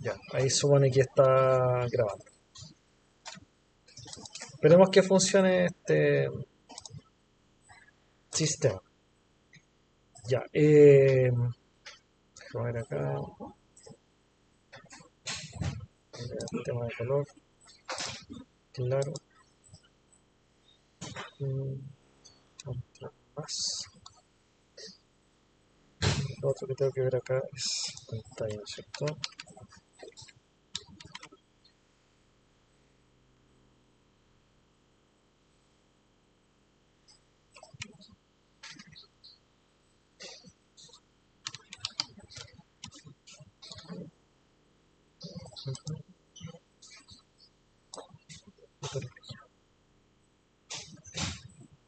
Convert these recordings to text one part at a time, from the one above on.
Ya, ahí supone que está grabando. Esperemos que funcione este sistema. Ya, déjame ver acá. El tema de color, claro. Mm, Otra más. Lo otro que tengo que ver acá es pantalla, ¿cierto?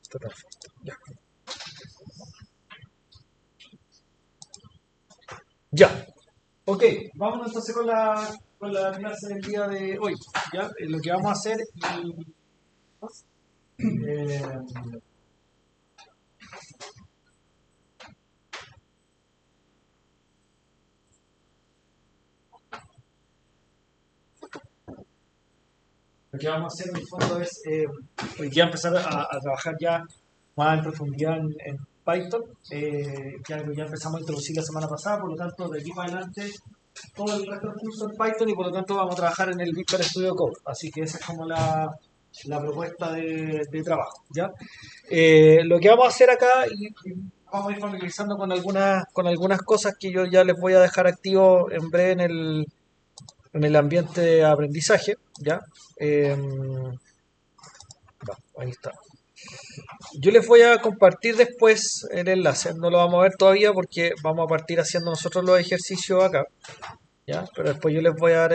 Está perfecto. Ya. Ya. Ok, vamos entonces con la clase del día de hoy. ¿Ya? Lo que vamos a hacer eh, lo que vamos a hacer en el fondo es hoy día empezar a trabajar ya más en profundidad en Python. Ya empezamos a introducir la semana pasada, por lo tanto, de aquí para adelante todo el resto del curso en Python y por lo tanto vamos a trabajar en el Visual Studio Code. Así que esa es como la propuesta de trabajo. ¿Ya? Lo que vamos a hacer acá, y vamos a ir familiarizando con algunas cosas que yo ya les voy a dejar activo en breve en el ambiente de aprendizaje. ¿Ya? Eh, Ahí está. Yo les voy a compartir después el enlace, no lo vamos a ver todavía porque vamos a partir haciendo nosotros los ejercicios acá, ¿ya? Pero después yo les voy a dar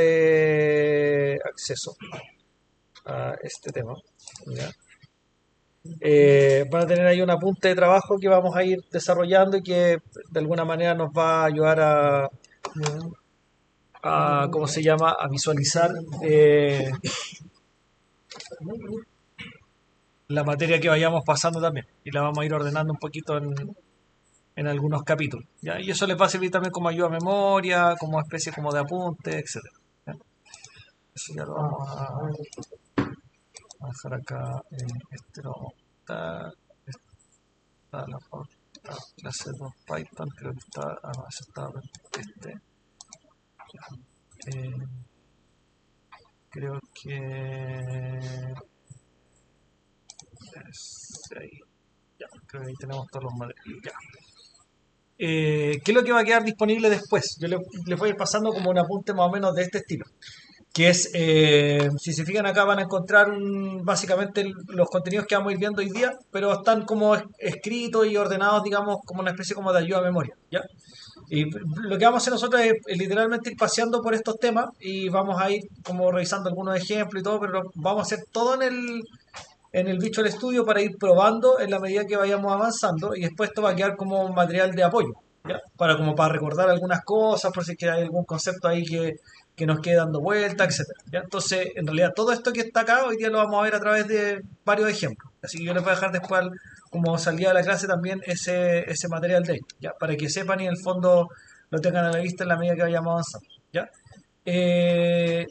acceso a este tema, ¿ya? Van a tener ahí un apunte de trabajo que vamos a ir desarrollando y que de alguna manera nos va a ayudar ¿cómo se llama? A visualizar la materia que vayamos pasando también y la vamos a ir ordenando un poquito en algunos capítulos. ¿Ya? Y eso les va a servir también como ayuda a memoria, como especie como de apunte, etcétera. ¿Ya? Eso ya lo vamos a dejar acá. Este lo vamos a montar. Está la pauta, clase 2 Python, creo que está. No, ese está este. Eh, Creo que ahí. Ya, creo que ahí tenemos todos los materiales. Ya. ¿Qué es lo que va a quedar disponible después? Les voy a ir pasando como un apunte más o menos de este estilo. Que es, si se fijan acá van a encontrar básicamente los contenidos que vamos a ir viendo hoy día, pero están como escritos y ordenados, digamos, como una especie como de ayuda a memoria, ¿ya? Y lo que vamos a hacer nosotros es literalmente ir paseando por estos temas y vamos a ir como revisando algunos ejemplos y todo, pero vamos a hacer todo en el Visual Studio para ir probando en la medida que vayamos avanzando y después esto va a quedar como material de apoyo, ¿ya? Para recordar algunas cosas, por si es que hay algún concepto ahí que nos quede dando vuelta, etcétera. ¿Ya? Entonces, en realidad, todo esto que está acá hoy día lo vamos a ver a través de varios ejemplos. Así que yo les voy a dejar después, como salida de la clase, también ese material de ahí, ¿ya? Para que sepan y en el fondo lo tengan a la vista en la medida que vayamos avanzando, ¿ya?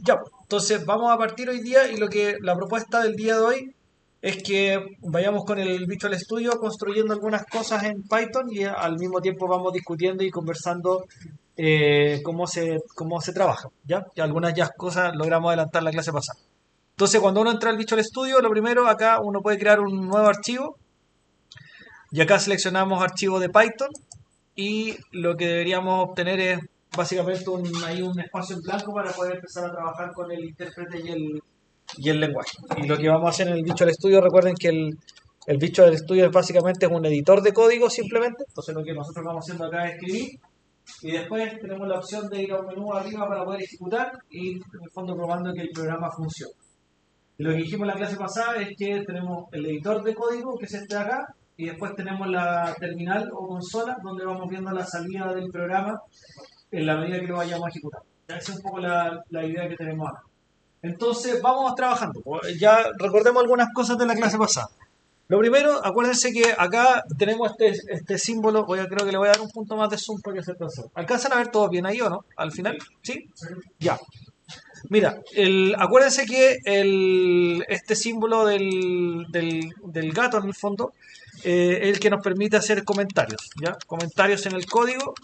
Ya, entonces vamos a partir hoy día y la propuesta del día de hoy es que vayamos con el Visual Studio construyendo algunas cosas en Python y al mismo tiempo vamos discutiendo y conversando cómo se trabaja, ¿ya? Y algunas ya cosas logramos adelantar la clase pasada. Entonces, cuando uno entra al Visual Studio, lo primero, acá uno puede crear un nuevo archivo y acá seleccionamos archivo de Python y lo que deberíamos obtener es básicamente hay un espacio en blanco para poder empezar a trabajar con el intérprete y el lenguaje. Y lo que vamos a hacer en el Visual Studio, recuerden que el Visual Studio es básicamente un editor de código simplemente, entonces lo que nosotros vamos haciendo acá es escribir y después tenemos la opción de ir a un menú arriba para poder ejecutar y en el fondo probando que el programa funcione. Y lo que dijimos en la clase pasada es que tenemos el editor de código, que es este de acá, y después tenemos la terminal o consola, donde vamos viendo la salida del programa en la medida que lo vayamos a ejecutar. Esa es un poco la idea que tenemos acá. Entonces, vamos trabajando. Ya recordemos algunas cosas de la clase pasada. Lo primero, acuérdense que acá tenemos este símbolo. Creo que le voy a dar un punto más de zoom para que se alcance. ¿Alcanzan a ver todo bien ahí o no? Al final, ¿sí? Ya. Mira, acuérdense que este símbolo del gato en el fondo es el que nos permite hacer comentarios, ¿ya? Comentarios en el código,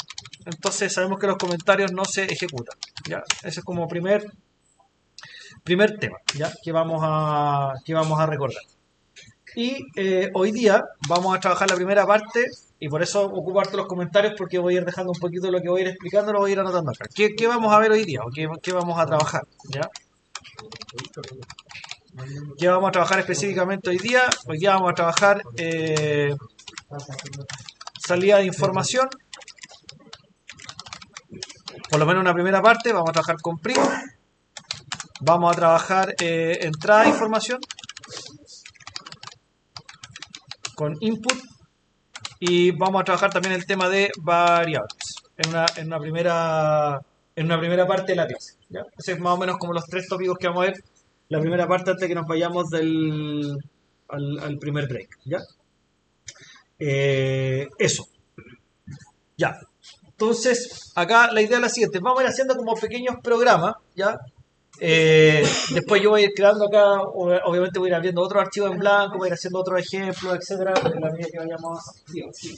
entonces sabemos que los comentarios no se ejecutan, ¿ya? Ese es como primer tema, ¿ya? Que vamos a recordar. Y hoy día vamos a trabajar la primera parte y por eso ocupo harto los comentarios porque voy a ir dejando un poquito lo que voy a ir explicando, lo voy a ir anotando acá. ¿Qué vamos a ver hoy día o qué vamos a trabajar? ¿Ya? ¿Qué vamos a trabajar específicamente hoy día? Hoy día vamos a trabajar salida de información, por lo menos una primera parte. Vamos a trabajar con primo, vamos a trabajar entrada de información, con input y vamos a trabajar también el tema de variables en una primera parte de la clase. ¿Ya? Ese es más o menos como los tres tópicos que vamos a ver la primera parte antes de que nos vayamos al primer break. ¿Ya? Eso. Ya. Entonces, acá la idea es la siguiente. Vamos a ir haciendo como pequeños programas, ¿ya? Después yo voy a ir creando acá, obviamente voy a ir abriendo otros archivos en blanco, voy a ir haciendo otros ejemplos, etcétera, en la medida que vayamos. Sí.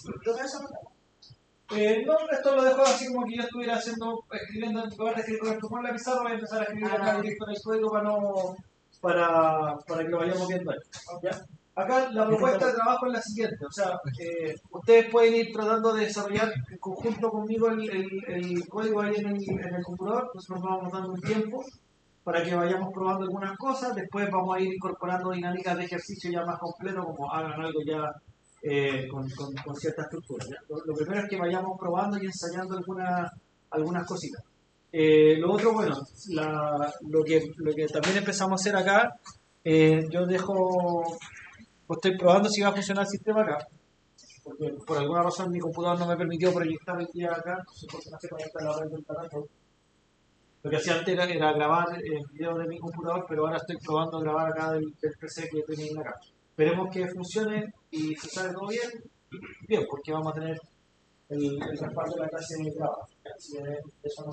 No, esto lo dejo así como que yo estuviera escribiendo, en lugar de escribir con esto con la pizarra, voy a empezar a escribir acá directo en el código para que lo vayamos viendo ahí. ¿Ya? Acá la propuesta de trabajo es la siguiente, o sea, ustedes pueden ir tratando de desarrollar en conjunto conmigo el código ahí en el computador. Nosotros vamos dando un tiempo para que vayamos probando algunas cosas, después vamos a ir incorporando dinámicas de ejercicio ya más completo, como hagan algo ya con cierta estructura. Lo primero es que vayamos probando y ensayando algunas cositas. Lo otro, bueno, lo que también empezamos a hacer acá, yo estoy probando si va a funcionar el sistema acá, porque por alguna razón mi computador no me permitió proyectar el día acá, entonces porque no se conecta la red del internet. Lo que hacía antes era grabar el video de mi computador, pero ahora estoy probando grabar acá del PC que tenía acá. Esperemos que funcione y si sale todo bien, porque vamos a tener el respaldo de la clase grabada. Así que eso no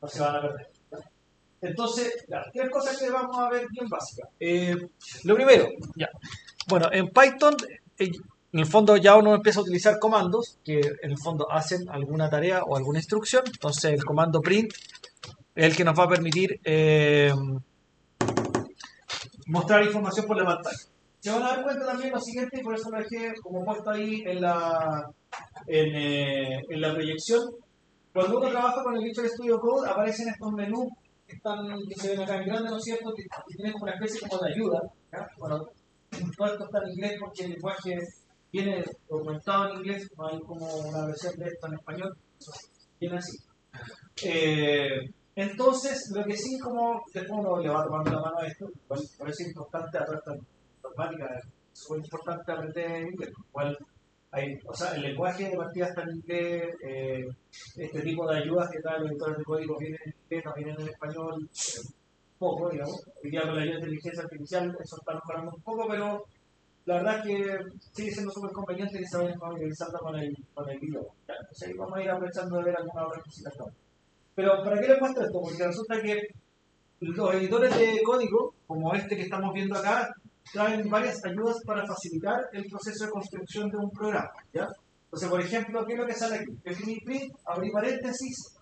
se van a perder. Entonces, las tres cosas que vamos a ver bien básicas. Lo primero, ya. Bueno, en Python, en el fondo ya uno empieza a utilizar comandos que en el fondo hacen alguna tarea o alguna instrucción. Entonces, el comando print es el que nos va a permitir mostrar información por la pantalla. Se van a dar cuenta también lo siguiente, y por eso lo dejé como puesto ahí en la proyección. Cuando uno trabaja con el Visual Studio Code, aparecen estos menús que se ven acá en grande, ¿no es cierto? Que tienen como una especie como de ayuda. ¿Ya? Bueno, todo esto está en inglés porque el lenguaje viene documentado en inglés, no hay como una versión de esto en español. Viene así. Entonces, lo que sí, como después uno le va tomando la mano a esto, por eso es importante a toda esta informática, es súper importante aprender inglés. O sea, el lenguaje de partida está en inglés, este tipo de ayudas que traen los editores de código vienen en inglés, no vienen en español, poco, digamos. Hoy día con la ayuda de inteligencia artificial eso está mejorando un poco, pero la verdad es que sigue siendo súper conveniente que se vayan familiarizando con el idioma. Entonces ahí vamos a ir aprovechando de ver algunas otras cositas también. Pero ¿para qué les muestro esto? Porque resulta que los editores de código, como este que estamos viendo acá, traen varias ayudas para facilitar el proceso de construcción de un programa. ¿Ya? Entonces, por ejemplo, ¿qué es lo que sale aquí? Definí print, abrí paréntesis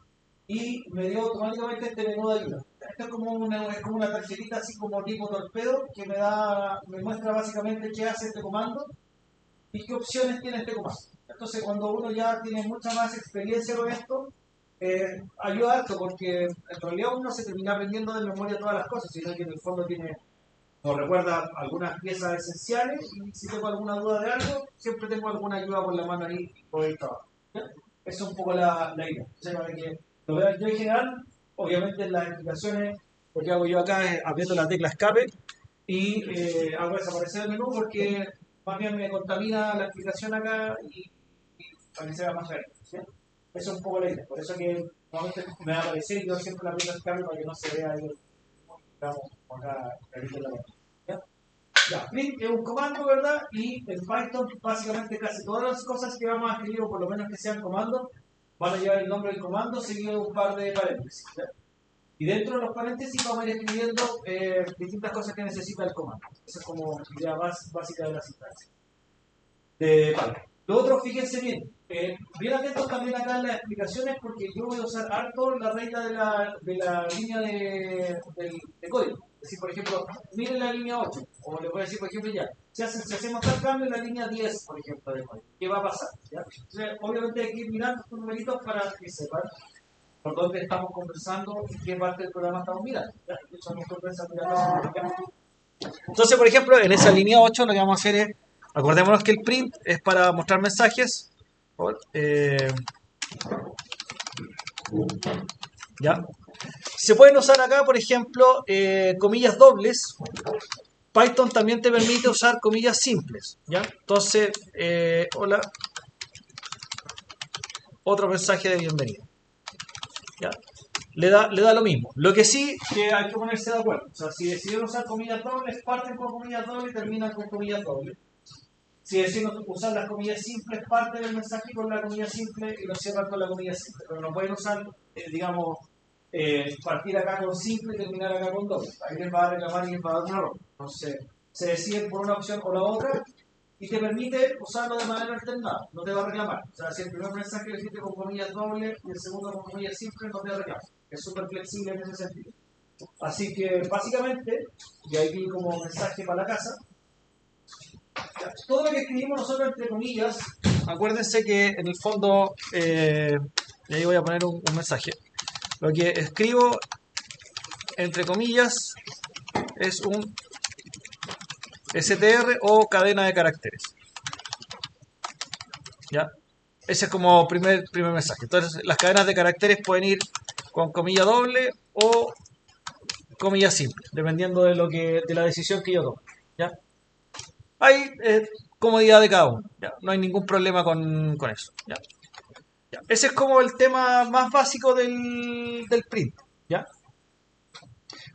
y me dio automáticamente este menú de ayuda. Esto es como una tarjetita así como tipo torpedo que me muestra básicamente qué hace este comando y qué opciones tiene este comando. Entonces, cuando uno ya tiene mucha más experiencia con esto, ayuda harto porque en realidad uno se termina aprendiendo de memoria todas las cosas, sino que en el fondo nos recuerda algunas piezas esenciales y si tengo alguna duda de algo, siempre tengo alguna ayuda por la mano ahí por el trabajo. ¿Ya? Esa es un poco la idea. O sea, para que lo vean yo en general, obviamente en las explicaciones, lo que hago yo acá es aprieto la tecla escape y hago desaparecer el menú porque más bien me contamina la explicación acá y para que sea más real. ¿Sí? Eso es un poco la idea. Por eso que normalmente me va a aparecer y yo siempre la aprieto escape para que no se vea ahí, digamos, acá clarito en la pantalla. Ya, print es un comando, ¿verdad? Y en Python básicamente casi todas las cosas que vamos a escribir, o por lo menos que sean comandos, van a llevar el nombre del comando seguido de un par de paréntesis. ¿Ya? Y dentro de los paréntesis vamos a ir escribiendo distintas cosas que necesita el comando. Esa es como la idea básica de la sintaxis. Vale. Lo otro, fíjense bien, bien atentos también acá en las explicaciones porque yo voy a usar harto la regla de la línea de código. Es decir, por ejemplo, miren la línea 8, o le voy a decir, por ejemplo, ya, si hacemos tal cambio en la línea 10, por ejemplo, de código, ¿qué va a pasar? ¿Ya? Entonces, obviamente hay que ir mirando estos numeritos para que sepan por dónde estamos conversando y qué parte del programa estamos mirando. ¿Ya? Entonces, por ejemplo, en esa línea 8 lo que vamos a hacer es, acordémonos que el print es para mostrar mensajes. ¿Ya? Se pueden usar acá, por ejemplo, comillas dobles. Python también te permite usar comillas simples. ¿Ya? Entonces, hola, otro mensaje de bienvenida. ¿Ya? Le da lo mismo. Lo que sí que hay que ponerse de acuerdo. O sea, si decidieron usar comillas dobles, parten con comillas dobles y terminan con comillas dobles. Si decimos usar las comillas simples, parte del mensaje con la comilla simple y lo cierran con la comilla simple. Pero no pueden usar, digamos, partir acá con simple y terminar acá con doble. Ahí les va a reclamar y les va a dar un error. Entonces, se deciden por una opción o la otra y te permite usarlo de manera alternada. No te va a reclamar. O sea, si el primer mensaje lo hiciste con comillas dobles y el segundo con comillas simples, no te va a reclamar. Es súper flexible en ese sentido. Así que, básicamente, y ahí como mensaje para la casa, todo lo que escribimos nosotros entre comillas, acuérdense que en el fondo, y ahí voy a poner un mensaje, lo que escribo entre comillas es un str o cadena de caracteres. ¿Ya? Ese es como primer mensaje. Entonces las cadenas de caracteres pueden ir con comilla doble o comilla simple, dependiendo de la decisión que yo tome. ¿Ya? Hay comodidad de cada uno. ¿Ya? No hay ningún problema con eso. ¿Ya? ¿Ya? Ese es como el tema más básico del print. ¿Ya?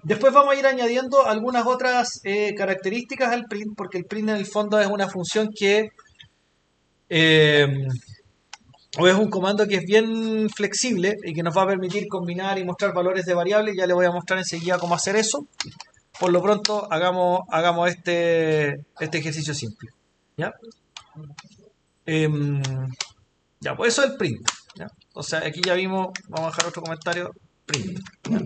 Después vamos a ir añadiendo algunas otras características al print, porque el print en el fondo es una función que, eh, o es un comando que es bien flexible y que nos va a permitir combinar y mostrar valores de variables. Ya les voy a mostrar enseguida cómo hacer eso. Por lo pronto, hagamos este ejercicio simple. ¿Ya? Em, ya, pues eso es el print. ¿Ya? O sea, aquí ya vimos, vamos a dejar otro comentario, print. ¿Ya?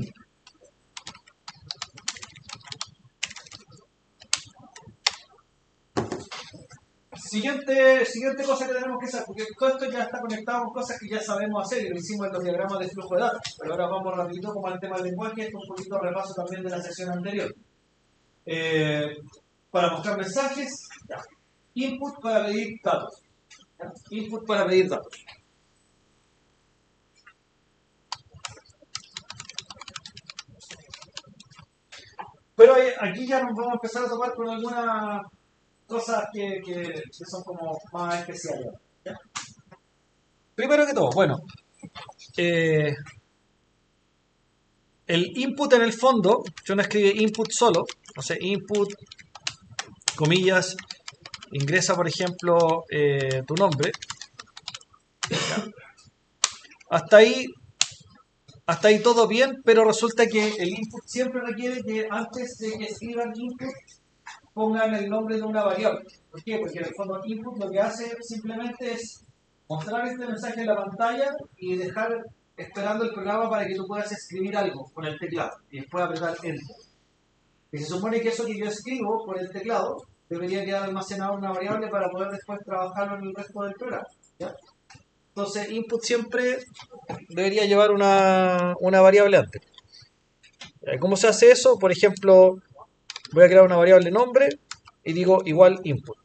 Siguiente cosa que tenemos que hacer, porque todo esto ya está conectado con cosas que ya sabemos hacer y lo hicimos en los diagramas de flujo de datos. Pero ahora vamos rapidito como al tema del lenguaje, esto es un poquito de repaso también de la sesión anterior. Eh, para mostrar mensajes, ya. Input para pedir datos. ¿Ya? Input para pedir datos. Pero aquí ya nos vamos a empezar a topar con algunas cosas que son como más especiales. ¿Ya? Primero que todo, bueno, eh, el input en el fondo, yo no escribe input solo, no sé, input, comillas, ingresa por ejemplo tu nombre. Hasta ahí, hasta ahí todo bien, pero resulta que el input siempre requiere que antes de que escriban input pongan el nombre de una variable. ¿Por qué? Porque en el fondo input lo que hace simplemente es mostrar este mensaje en la pantalla y dejar esperando el programa para que tú puedas escribir algo con el teclado y después apretar enter. Y se supone que eso que yo escribo por el teclado debería quedar almacenado en una variable para poder después trabajarlo en el resto del programa. ¿Ya? Entonces, input siempre debería llevar una variable antes. ¿Cómo se hace eso? Por ejemplo, voy a crear una variable nombre y digo igual input.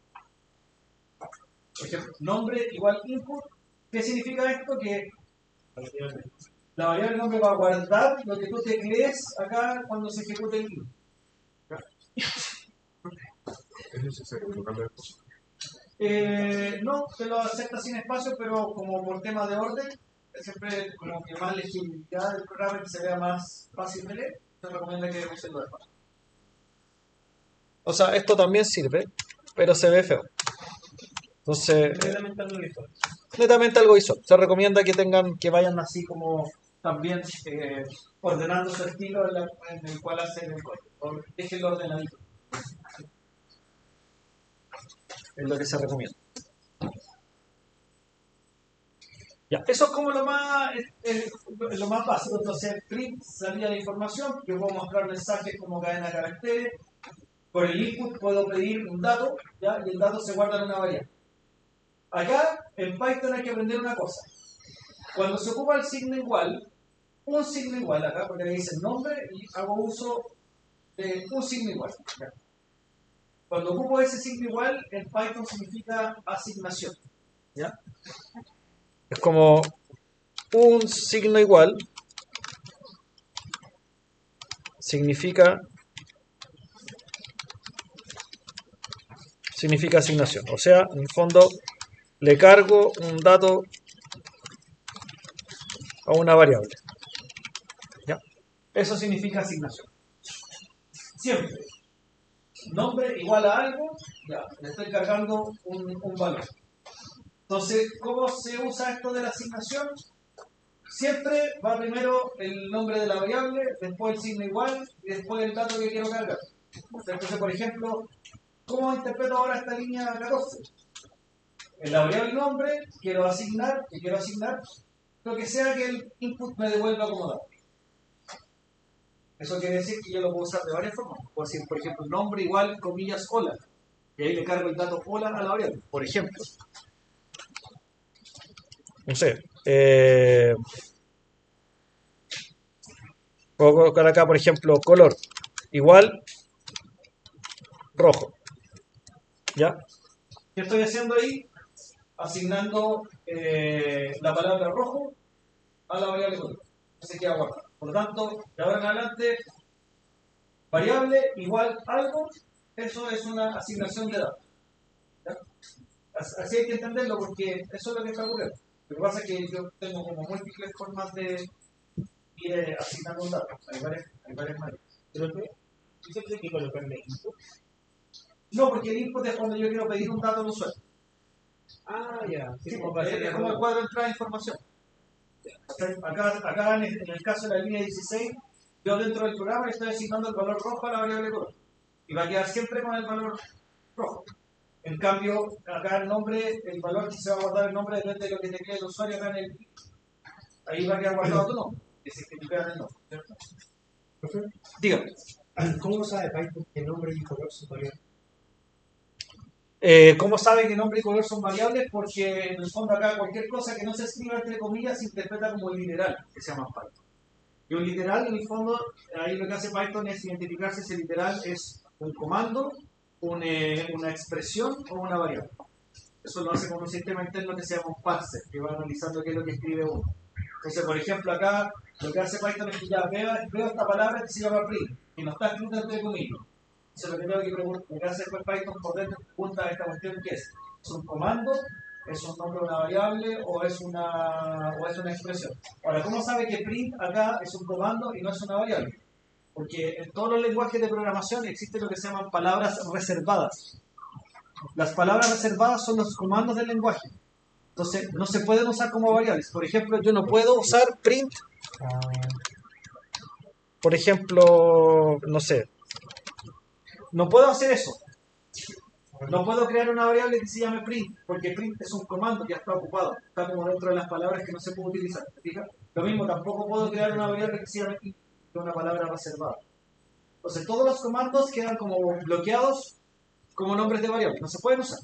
Por ejemplo, nombre igual input. ¿Qué significa esto? Que la variable nombre va a guardar lo que tú teclees acá cuando se ejecute el input. ¿Es necesario colocarle espacio? No, te lo acepta sin espacio, pero como por tema de orden, siempre como que más legibilidad del programa y que se vea más fácil de leer, te recomienda que uses los espacios. O sea, esto también sirve, pero se ve feo. Entonces, Netamente algo visual. netamente algo visual. Se recomienda que que vayan así como también ordenando su estilo en el cual hacen el código. O déjenlo ordenadito. Es lo que se recomienda. Ya, eso es como lo más básico. Entonces, print, salida de información. Yo puedo mostrar mensajes como cadena de caracteres. Por el input puedo pedir un dato, ¿ya? Y el dato se guarda en una variable. Acá, en Python hay que aprender una cosa. Cuando se ocupa el signo igual, un signo igual acá, porque le dice nombre y hago uso de un signo igual. ¿Ya? Cuando ocupo ese signo igual, en Python significa asignación. ¿Ya? Es como un signo igual significa asignación. O sea, en el fondo le cargo un dato a una variable. ¿Ya? Eso significa asignación. Siempre. Nombre igual a algo, ya, le estoy cargando un valor. Entonces, ¿cómo se usa esto de la asignación? Siempre va primero el nombre de la variable, después el signo igual y después el dato que quiero cargar. Entonces, por ejemplo, ¿cómo interpreto ahora esta línea 14? En la variable nombre quiero asignar lo que sea que el input me devuelva como dato. Eso quiere decir que yo lo puedo usar de varias formas. Puedo decir, por ejemplo, nombre igual, comillas, hola. Y ahí le cargo el dato hola a la variable. Por ejemplo, no sé, puedo colocar acá, por ejemplo, color igual rojo. ¿Ya? ¿Qué estoy haciendo ahí? Asignando la palabra rojo a la variable color. Se queda guardado. Por lo tanto, de ahora en adelante, variable igual algo, eso es una asignación de datos. ¿Ya? Así hay que entenderlo porque eso es lo que está ocurriendo. Lo que pasa es que yo tengo como múltiples formas de ir asignando un dato. Hay varias maneras. Pero tú dices que colocarle input. No, porque el input es cuando yo quiero pedir un dato al usuario. Ah, ya. Sí, es como el cuadro de entrada de información. Acá en el caso de la línea 16, yo dentro del programa le estoy asignando el valor rojo a la variable color. Y va a quedar siempre con el valor rojo. En cambio, acá el nombre, el valor que se va a guardar el nombre depende de lo que te quede el usuario acá en el. Ahí va a quedar guardado tu nombre, que significa el nombre, ¿cierto? Profe, Dígame. ¿cómo sabe Python qué nombre y color son variables? ¿Cómo sabe que nombre y color son variables? Porque en el fondo acá cualquier cosa que no se escriba entre comillas se interpreta como literal, que se llama Python. Y un literal, en el fondo, ahí lo que hace Python es identificar si ese literal es un comando, una expresión o una variable. Eso lo hace con un sistema interno que se llama un parser, que va analizando qué es lo que escribe uno. Entonces, por ejemplo, acá lo que hace Python es que ya veo esta palabra que se llama print, y no está escrita entre comillas. Entonces, lo que tengo que preguntar, lo que hace Python por dentro, pregunta esta cuestión que es un comando, es un nombre de una variable o es una expresión. Ahora, ¿cómo sabe que print acá es un comando y no es una variable? Porque en todos los lenguajes de programación existe lo que se llaman palabras reservadas. Las palabras reservadas son los comandos del lenguaje. Entonces, no se pueden usar como variables. Por ejemplo, yo no puedo usar print, por ejemplo, no sé, no puedo hacer eso. No puedo crear una variable que se llame print, porque print es un comando que ya está ocupado. Está como dentro de las palabras que no se puede utilizar. ¿Te fijas? Lo mismo, tampoco puedo crear una variable que se llame int, que es una palabra reservada. Entonces, todos los comandos quedan como bloqueados como nombres de variables. No se pueden usar.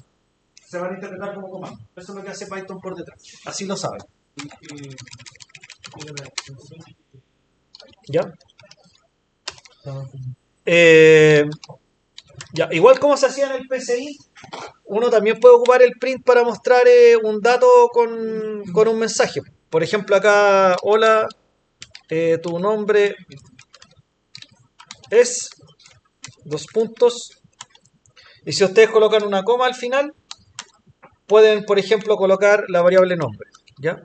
Se van a interpretar como comandos. Eso es lo que hace Python por detrás. Así lo saben. ¿Ya? Eh, ya, igual como se hacía en el PCI, uno también puede ocupar el print para mostrar un dato con un mensaje. Por ejemplo, acá, hola, tu nombre es, dos puntos, y si ustedes colocan una coma al final, pueden, por ejemplo, colocar la variable nombre, ¿ya?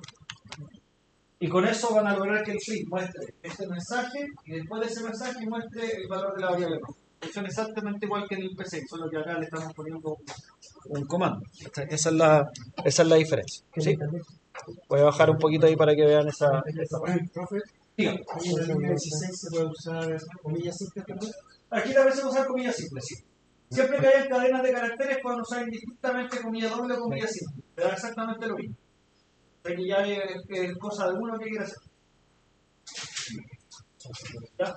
Y con eso van a lograr que el print muestre este mensaje y después de ese mensaje muestre el valor de la variable nombre. Funciona exactamente igual que en el PC, solo que acá le estamos poniendo un comando. Esa es la diferencia. ¿Sí? Voy a bajar un poquito ahí para que vean esa parte. Profe, Dígame. ¿en la línea 16 se puede usar comillas simples también? Aquí también se usan comillas simples, sí. Siempre que haya cadenas de caracteres pueden usar indistintamente comilla doble o comilla simple. Te da exactamente lo mismo. Aquí ya es cosa de uno que quiera hacer. ¿Ya?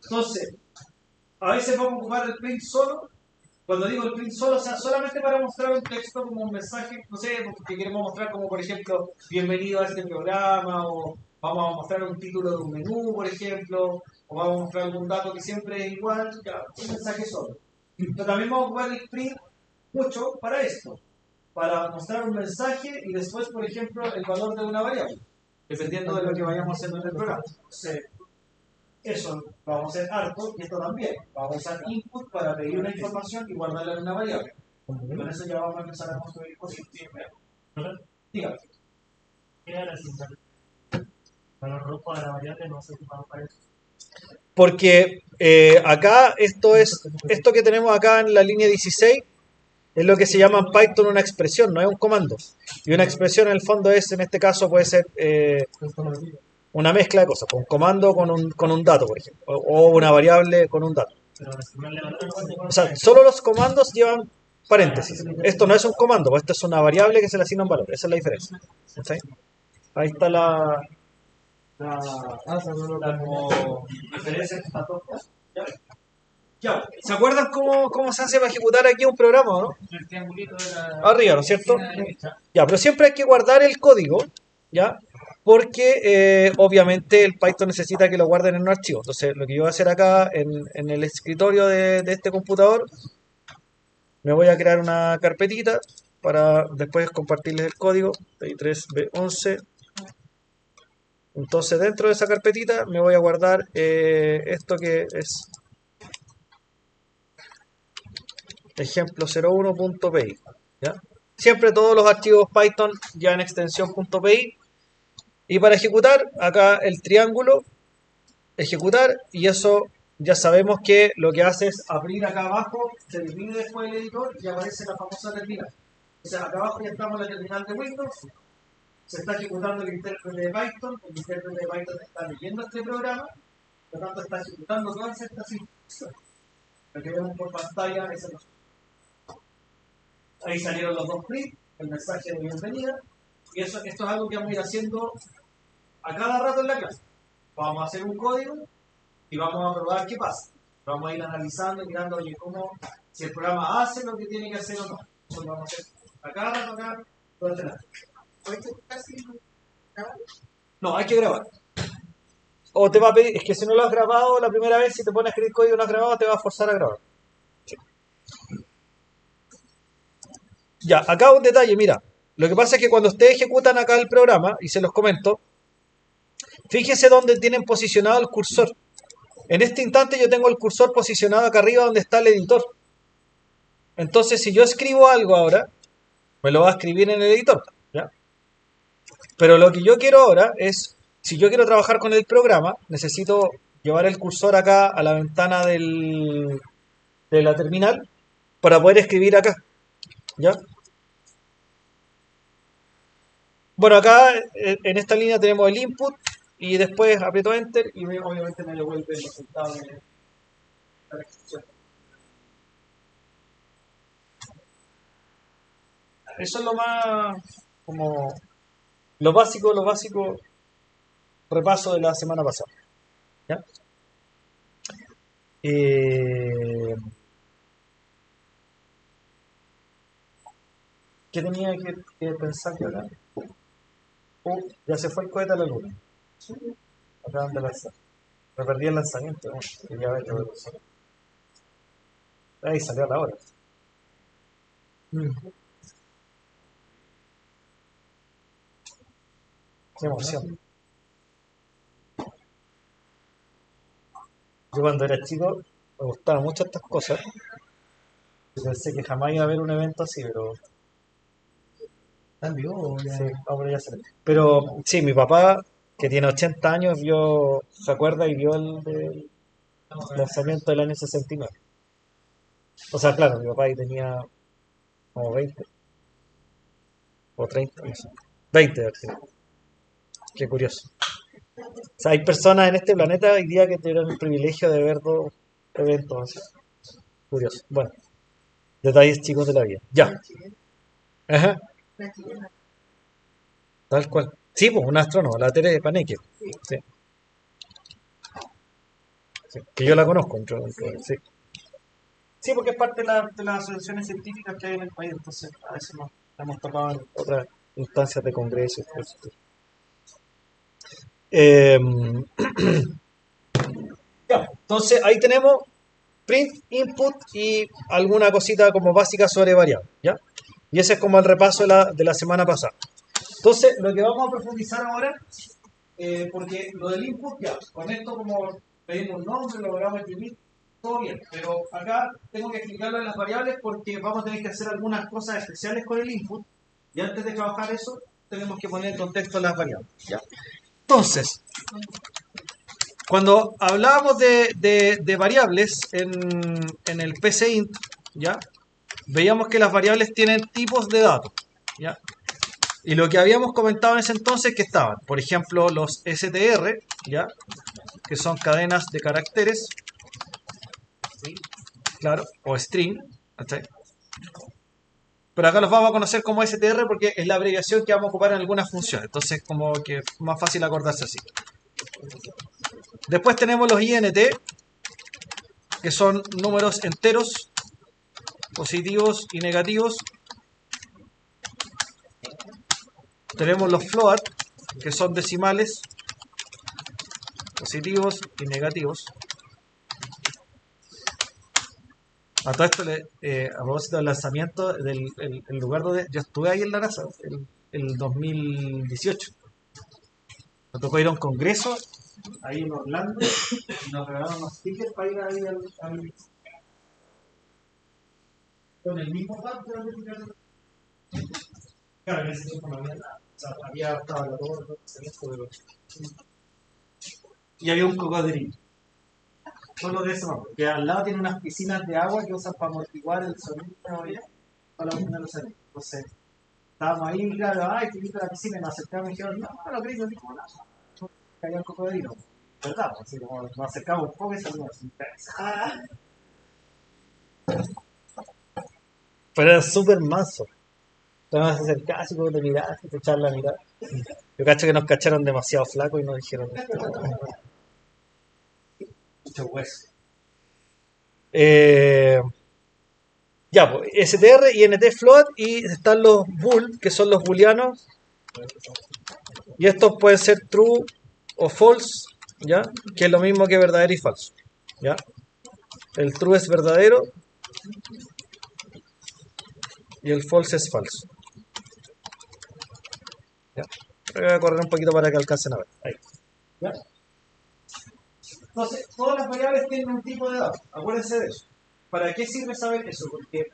Entonces, a veces vamos a ocupar el print solo. Cuando digo el print solo, o sea, solamente para mostrar un texto como un mensaje, no sé, que queremos mostrar como, por ejemplo, bienvenido a este programa, o vamos a mostrar un título de un menú, por ejemplo, o vamos a mostrar algún dato que siempre es igual, ya, un mensaje solo. Pero también vamos a ocupar el print mucho para esto, para mostrar un mensaje y después, por ejemplo, el valor de una variable, dependiendo de lo que vayamos haciendo en el programa. Entonces, eso lo vamos a hacer harto y esto también. Vamos a usar input para pedir una información y guardarla en una variable. Y con eso ya vamos a empezar a construir cosas. Dígame. ¿Qué era la simple? Valor rojo de la variable no se ocupa para eso. Porque acá esto que tenemos acá en la línea 16 es lo que se llama en Python una expresión, no es un comando. Y una expresión en el fondo es, en este caso, puede ser una mezcla de cosas, un comando con un dato, por ejemplo, o una variable con un dato. O sea, solo los comandos llevan paréntesis. Esto no es un comando, esto es una variable que se le asigna un valor. Esa es la diferencia. ¿Sí? Ahí está la como diferencia entre estas dos cosas. ¿Ya? ¿Se acuerdan cómo se hace para ejecutar aquí un programa, no? El triangulito de la Arriba, ¿no es cierto? derecha. Ya, pero siempre hay que guardar el código, ¿ya? Porque obviamente el Python necesita que lo guarden en un archivo. Entonces, lo que yo voy a hacer acá en el escritorio de este computador, me voy a crear una carpetita para después compartirles el código, PI3B11. Entonces, dentro de esa carpetita me voy a guardar esto que es ejemplo 01.py, ¿ya? Siempre todos los archivos Python ya en extensión .py. Y para ejecutar, acá el triángulo, ejecutar, y eso ya sabemos que lo que hace es abrir acá abajo, se divide después el editor y aparece la famosa terminal. O sea, acá abajo ya estamos en la terminal de Windows, se está ejecutando el intérprete de Python, el intérprete de Python está leyendo este programa, por lo tanto está ejecutando todas estas instrucciones. Lo que vemos por pantalla es el... Ahí salieron los dos prints, el mensaje de bienvenida, y esto es algo que vamos a ir haciendo a cada rato en la clase. Vamos a hacer un código y vamos a probar qué pasa. Vamos a ir analizando y mirando, oye, si el programa hace lo que tiene que hacer o no. Eso lo vamos a hacer a cada rato acá durante la clase. No, hay que grabar. O te va a pedir, es que si no lo has grabado la primera vez, si te pones a escribir código y no has grabado, te va a forzar a grabar. Sí. Ya, acá un detalle, mira. Lo que pasa es que cuando ustedes ejecutan acá el programa, y se los comento, fíjense dónde tienen posicionado el cursor. En este instante yo tengo el cursor posicionado acá arriba donde está el editor. Entonces, si yo escribo algo ahora, me lo va a escribir en el editor, ¿ya? Pero lo que yo quiero ahora es, si yo quiero trabajar con el programa, necesito llevar el cursor acá a la ventana de la terminal para poder escribir acá, ¿ya? Bueno, acá en esta línea tenemos el input y después aprieto enter y obviamente me devuelve el resultado de la ejecución. Eso es lo más, como, lo básico repaso de la semana pasada. ¿Ya? ¿Qué tenía que pensar yo acá? Ya se fue el cohete a la luna. Acaban de lanzar. Me perdí el lanzamiento. Quería ver qué va a pasar. Ahí salió a la hora. Qué emoción. Yo cuando era chico me gustaban mucho estas cosas. Y pensé que jamás iba a haber un evento así, pero ¿Están vivos? sí, ahora ya se ve. Pero sí, mi papá, que tiene 80 años, se acuerda y vio el lanzamiento del año 69. O sea, claro, mi papá ahí tenía como 20 o 30, no sé. 20, de verdad. Qué curioso. O sea, hay personas en este planeta hoy día que tuvieron el privilegio de ver dos eventos así. Curioso. Bueno, detalles chicos de la vida. Ya. Ajá, tal cual. Sí, pues, un astrónomo, la Tere Paneque. Sí, sí. Que yo la conozco, sí. Sí, porque es parte de las asociaciones científicas que hay en el país, entonces a veces nos hemos topado en otras instancias de congresos. Eh, ya, entonces ahí tenemos print, input y alguna cosita como básica sobre variables, ¿ya? Y ese es como el repaso de la semana pasada. Entonces, lo que vamos a profundizar ahora, porque lo del input ya, con esto como pedimos un nombre, lo logramos escribir, todo bien, pero acá tengo que explicarlo en las variables porque vamos a tener que hacer algunas cosas especiales con el input y antes de trabajar eso tenemos que poner en contexto las variables, ¿ya? Entonces, cuando hablábamos de variables en el PCInt, ¿ya? Veíamos que las variables tienen tipos de datos, ¿ya? Y lo que habíamos comentado en ese entonces que estaban, por ejemplo, los str, ¿ya? Que son cadenas de caracteres, ¿sí? Claro, o string, ¿sí? Pero acá los vamos a conocer como str porque es la abreviación que vamos a ocupar en algunas funciones, entonces como que es más fácil acordarse así. Después tenemos los int, que son números enteros, positivos y negativos. Tenemos los float, que son decimales, positivos y negativos. A todo esto, a propósito del lanzamiento del el lugar donde yo estuve ahí en la NASA, el 2018. Me tocó ir a un congreso ahí en Orlando y nos regalaron unos tickets para ir ahí con el mismo parque. Claro, en ese tiempo no había nada. O sea, estaba la torre, y había un cocodrilo. Solo de eso, que al lado tiene unas piscinas de agua que usan para amortiguar el sonido para la los sonidos. Entonces, estábamos ahí, claro, ay, que la piscina, y nos acercamos y dijeron, no, no, los gringos, dijo, no, que había un cocodrilo. ¿Verdad? Así como nos acercamos un poco y salimos así. Pero era súper manso. Te vas a acercar así como te miras y te echar la mirada. Yo cacho que nos cacharon demasiado flacos y nos dijeron mucho hueso. Ya, pues, str, int, float y están los bool, que son los booleanos. Y estos pueden ser true o false, ¿ya? Que es lo mismo que verdadero y falso, ¿ya? El true es verdadero y el false es falso, ¿ya? Voy a correr un poquito para que alcancen a ver. Ahí, ¿ya? Entonces, todas las variables tienen un tipo de datos. Acuérdense de eso. ¿Para qué sirve saber eso? Porque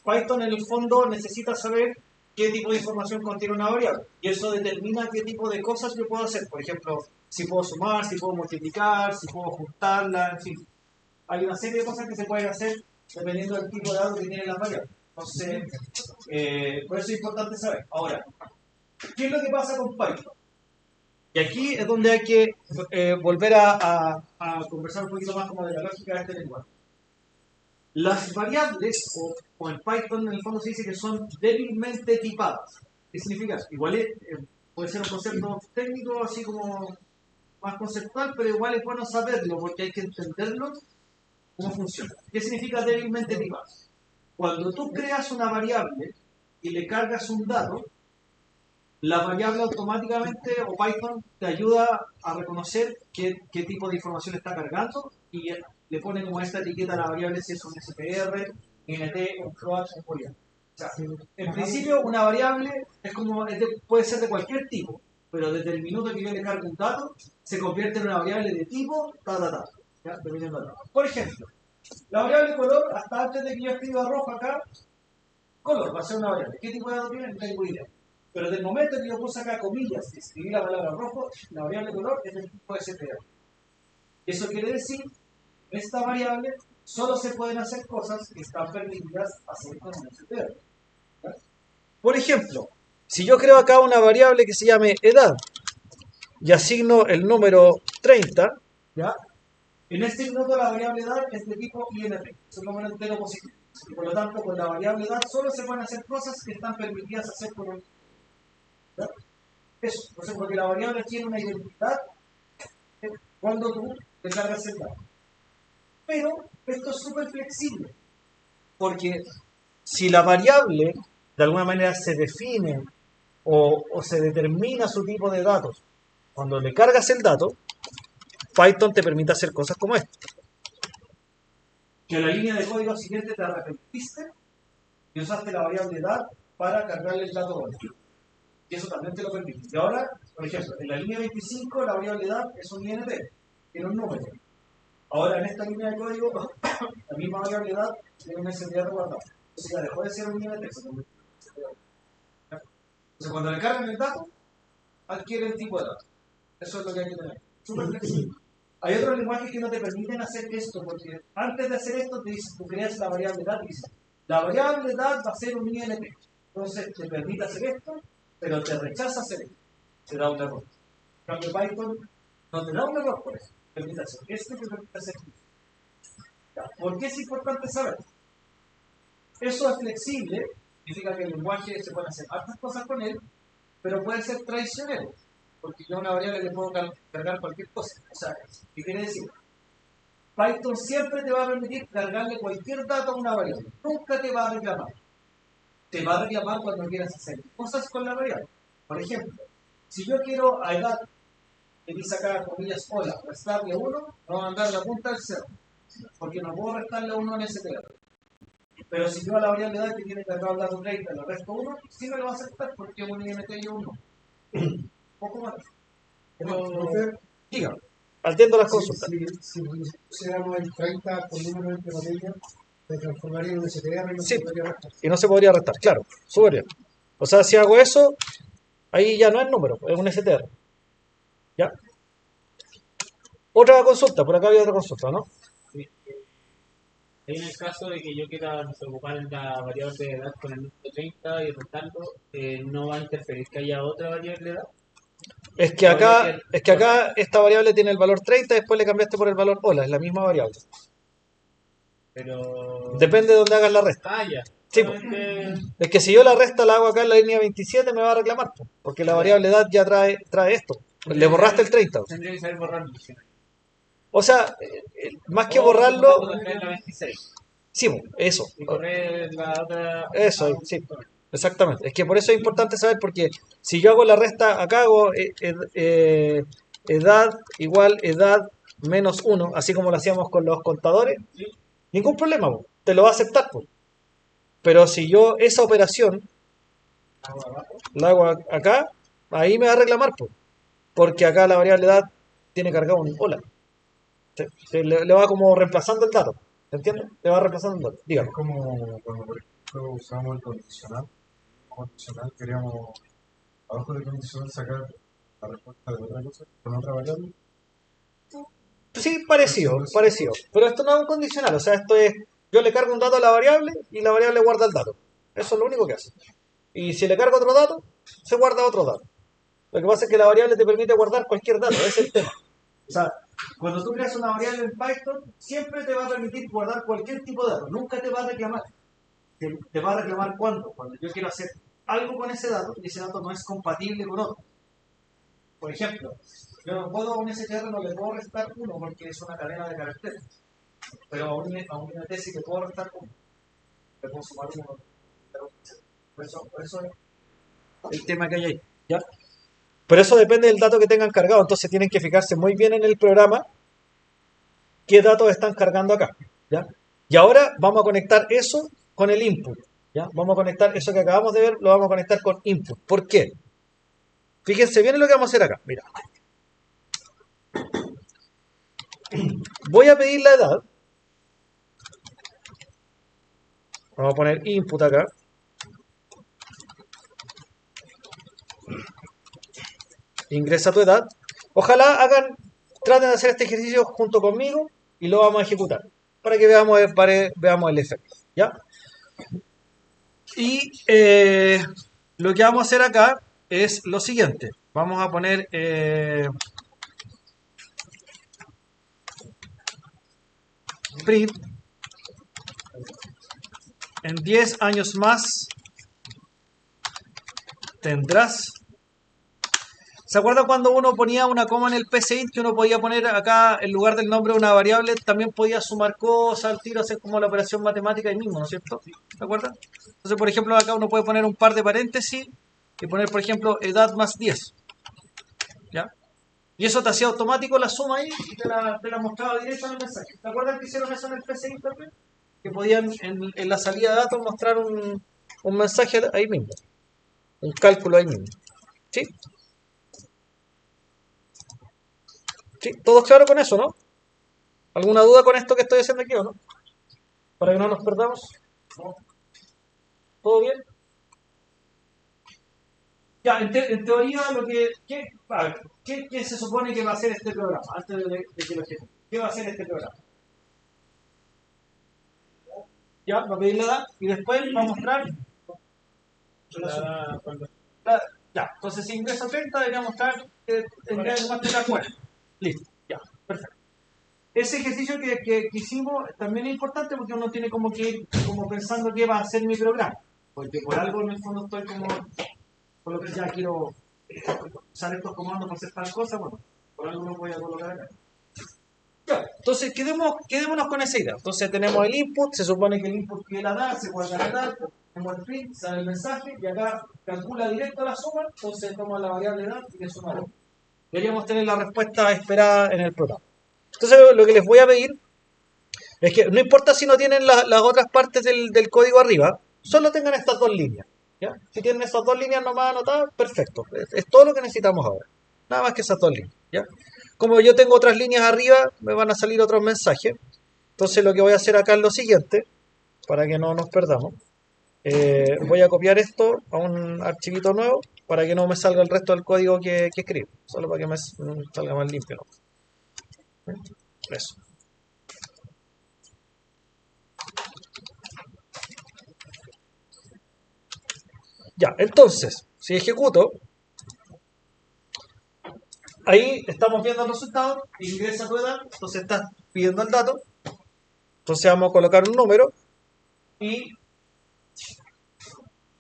Python en el fondo necesita saber qué tipo de información contiene una variable. Y eso determina qué tipo de cosas yo puedo hacer. Por ejemplo, si puedo sumar, si puedo multiplicar, si puedo juntarla, en fin. Hay una serie de cosas que se pueden hacer dependiendo del tipo de datos que tienen las variables. Entonces, por eso es importante saber. Ahora, ¿qué es lo que pasa con Python? Y aquí es donde hay que volver a conversar un poquito más como de la lógica de este lenguaje. Las variables, o en Python en el fondo se dice que son débilmente tipadas. ¿Qué significa eso? Igual puede ser un concepto técnico, así como más conceptual, pero igual es bueno saberlo porque hay que entenderlo cómo funciona. ¿Qué significa débilmente tipado? Cuando tú creas una variable y le cargas un dato, la variable automáticamente o Python te ayuda a reconocer qué tipo de información le está cargando y le pone como esta etiqueta a la variable si es un SPR, NT, un float, un booleano. O sea, en principio una variable puede ser de cualquier tipo, pero desde el minuto que yo le cargo un dato, se convierte en una variable de tipo ¿ya? Dependiendo del dato. Por ejemplo, la variable color, hasta antes de que yo escriba rojo acá, color va a ser una variable. ¿Qué tipo de dato tiene? No tengo idea. Pero desde el momento que yo puse acá comillas y escribí la palabra rojo, la variable color es del tipo STR. Eso quiere decir, esta variable solo se pueden hacer cosas que están permitidas hacer con un str. ¿Ya? Por ejemplo, si yo creo acá una variable que se llame edad y asigno el número 30, ¿ya? En este minuto la variable edad es de tipo int, es un número entero positivo. Y por lo tanto, con la variable edad solo se pueden hacer cosas que están permitidas hacer con un... ¿Ya? Eso, entonces, porque la variable tiene una identidad cuando tú le cargas el dato. Pero esto es súper flexible, porque si la variable de alguna manera se define o se determina su tipo de datos, cuando le cargas el dato, Python te permite hacer cosas como esta. Que la línea de código siguiente te arrepentiste y usaste la variable edad para cargarle el dato a otro. Y eso también te lo permite. Y ahora, por ejemplo, en la línea 25 la variable edad es un int, tiene un número. Ahora en esta línea de código, la misma variable edad tiene un str guardado. Entonces ya dejó de ser un int, se convirtió en un str. Entonces cuando le cargan el dato, adquiere el tipo de dato. Eso es lo que hay que tener. Súper flexible. Hay otros lenguajes que no te permiten hacer esto, porque antes de hacer esto te dicen, tú creas la variable edad y dices, la variable edad va a ser un int. Entonces te permite hacer esto, pero te rechaza hacer esto. Te da un error. En cambio Python no te da un error por eso. Te permite hacer esto y te permite hacer esto. ¿Por qué es importante saber? Eso es flexible, significa que el lenguaje se puede hacer hartas cosas con él, pero puede ser traicionero, porque yo a una variable le puedo cargar cualquier cosa. O sea, ¿qué quiere decir? Python siempre te va a permitir cargarle cualquier dato a una variable. Nunca te va a reclamar. Te va a reclamar cuando quieras hacer cosas con la variable. Por ejemplo, si yo quiero a edad, que dice acá, comillas, hola, restarle 1, no va a mandar la punta al 0, porque no puedo restarle 1 en str. Pero si yo a la variable edad que tiene cargado el dato 30 le resto 1, sí me lo va a aceptar porque es un int y un 1. Poco más. Profe, Dígame. Atiendo las si, consultas. si pusiéramos el 30 por número entre comillas, se transformaría en un str y no Sí. se podría restar. Y no se podría restar, claro. Súper bien. O sea, si hago eso, ahí ya no es número, es un str. ¿Ya? Otra consulta, por acá había otra consulta, ¿no? Sí. En el caso de que yo quiera ocupar la variable de edad con el número 30 y restarlo, ¿no va a interferir que haya otra variable de edad? Es que acá esta variable tiene el valor 30, después le cambiaste por el valor hola, es la misma variable. Pero... Depende de dónde hagas la resta. Ya. Sí, es que si yo la resta la hago acá en la línea 27 me va a reclamar, porque la variable edad ya trae esto. Le borraste el 30. Tendría que saber borrarlo. O sea, más que borrarlo, En la 26. sí, eso. Y correr la otra... Eso, sí. Exactamente. Es que por eso es importante saber, porque si yo hago la resta, acá hago edad igual edad menos 1, así como lo hacíamos con los contadores, ningún problema, po. Te lo va a aceptar, po. Pero si yo esa operación la hago acá, ahí me va a reclamar, po. Porque acá la variable edad tiene cargado un hola. Le va como reemplazando el dato. ¿Se entiende? Le va reemplazando el dato. Dígame. Es como cuando, por ejemplo, usamos el condicional. Condicional, queríamos abajo del condicional sacar la respuesta de otra cosa con otra variable. Sí, parecido. Pero esto no es un condicional, o sea, esto es, yo le cargo un dato a la variable y la variable guarda el dato. Eso es lo único que hace. Y si le cargo otro dato, se guarda otro dato. Lo que pasa es que la variable te permite guardar cualquier dato, ese es el tema. O sea, cuando tú creas una variable en Python, siempre te va a permitir guardar cualquier tipo de dato. Nunca te va a reclamar. Te va a reclamar cuando yo quiero hacer algo con ese dato y ese dato no es compatible con otro. Por ejemplo, yo no puedo a un STR no le puedo restar 1 porque es una cadena de caracteres. Pero a un INT sí le puedo restar 1. Le puedo sumar 1. Por eso es el tema que hay ahí. ¿Ya? Pero eso depende del dato que tengan cargado. Entonces tienen que fijarse muy bien en el programa qué datos están cargando acá. ¿Ya? Y ahora vamos a conectar eso con el input. ¿Ya? Vamos a conectar eso que acabamos de ver, lo vamos a conectar con input. ¿Por qué? Fíjense bien en lo que vamos a hacer acá. Mira. Voy a pedir la edad. Vamos a poner input acá. Ingresa tu edad. Ojalá traten de hacer este ejercicio junto conmigo y lo vamos a ejecutar. para que veamos el efecto, ¿ya? Y lo que vamos a hacer acá es lo siguiente. Vamos a poner print en 10 años más tendrás. ¿Se acuerda cuando uno ponía una coma en el PCInt que uno podía poner acá en lugar del nombre de una variable? También podía sumar cosas al tiro, hacer como la operación matemática ahí mismo, ¿no es cierto? ¿Se acuerdan? Entonces, por ejemplo, acá uno puede poner un par de paréntesis y poner, por ejemplo, edad más 10. ¿Ya? Y eso te hacía automático la suma ahí y te la mostraba directo en el mensaje. ¿Se acuerdan que hicieron eso en el PCInt también? Que podían en la salida de datos mostrar un mensaje ahí mismo, un cálculo ahí mismo. ¿Sí? ¿Sí? ¿Todos claros con eso, no? ¿Alguna duda con esto que estoy haciendo aquí o no? Para que no nos perdamos. ¿No? ¿Todo bien? Ya, en teoría, ¿qué se supone que va a hacer este programa? Antes de que lo ejecute. ¿Qué va a hacer este programa? Ya, va a pedir la edad y después va a mostrar. Ya, entonces si ingresa 30, debería mostrar que tendría que más 40. Listo, ya, perfecto. Ese ejercicio que hicimos también es importante porque uno tiene como que ir como pensando qué va a hacer mi programa. Porque por algo en el fondo estoy como, por lo que ya quiero usar estos comandos para hacer tal cosa, bueno, por algo lo voy a colocar acá. Ya, entonces quedémonos con esa idea. Entonces tenemos el input, se supone que el input que la da, se guarda la edad, tenemos el print, sale el mensaje y acá calcula directo la suma, entonces toma la variable edad y le suma 2. Deberíamos tener la respuesta esperada en el programa. Entonces lo que les voy a pedir es que no importa si no tienen las otras partes del código arriba, solo tengan estas dos líneas. ¿Ya? Si tienen esas dos líneas nomás anotadas, perfecto. Es todo lo que necesitamos ahora. Nada más que esas dos líneas. ¿Ya? Como yo tengo otras líneas arriba, me van a salir otros mensajes. Entonces lo que voy a hacer acá es lo siguiente, para que no nos perdamos. Voy a copiar esto a un archivito nuevo para que no me salga el resto del código que escribo. Solo para que me salga más limpio, ¿no? Eso. Ya, entonces, si ejecuto, ahí estamos viendo el resultado, ingresa tu edad, entonces estás pidiendo el dato, entonces vamos a colocar un número y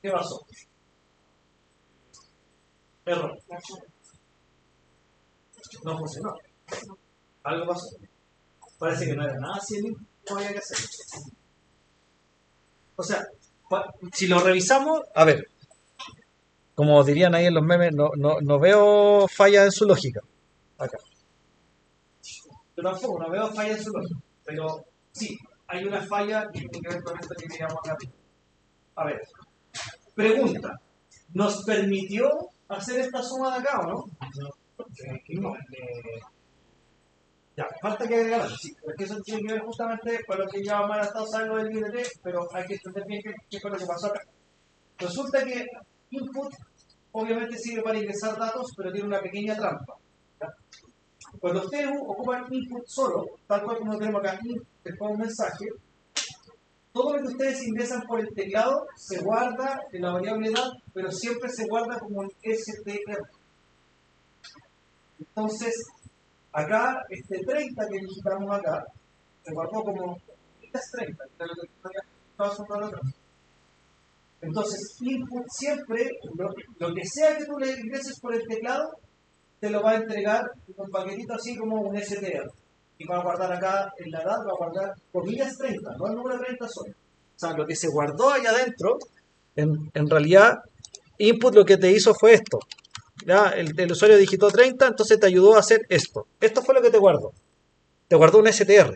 ¿qué pasó? Error. No funcionó. Algo pasó. Parece que no era nada así, no había que hacer. O sea, si lo revisamos, a ver, como dirían ahí en los memes, no veo falla en su lógica. Acá. Yo tampoco, no veo falla en su lógica. Pero sí, hay una falla que tiene que ver con esto que queríamos hablar. A ver, pregunta. ¿Nos permitió hacer esta suma de acá o no? No. Ya, falta que agregar, sí, porque eso tiene que ver justamente con lo que ya vamos a estar usando del IDT, pero hay que entender bien qué fue lo que pasó acá. Resulta que input obviamente sirve para ingresar datos, pero tiene una pequeña trampa. ¿Ya? Cuando ustedes ocupan input solo, tal cual como tenemos acá, después un mensaje, todo lo que ustedes ingresan por el teclado se guarda en la variable edad, pero siempre se guarda como un str. Entonces, acá, este 30 que digitamos acá, se guardó como es 30, que es lo que estaba asombrando acá. Entonces, input siempre, lo que sea que tú le ingreses por el teclado, te lo va a entregar un paquetito así como un str. Y va a guardar acá en la edad, va a guardar comillas 30, no el número 30 solo. O sea, lo que se guardó allá adentro, en realidad, input lo que te hizo fue esto. ¿Ya? El usuario digitó 30, entonces te ayudó a hacer esto. Esto fue lo que te guardó. Te guardó un str.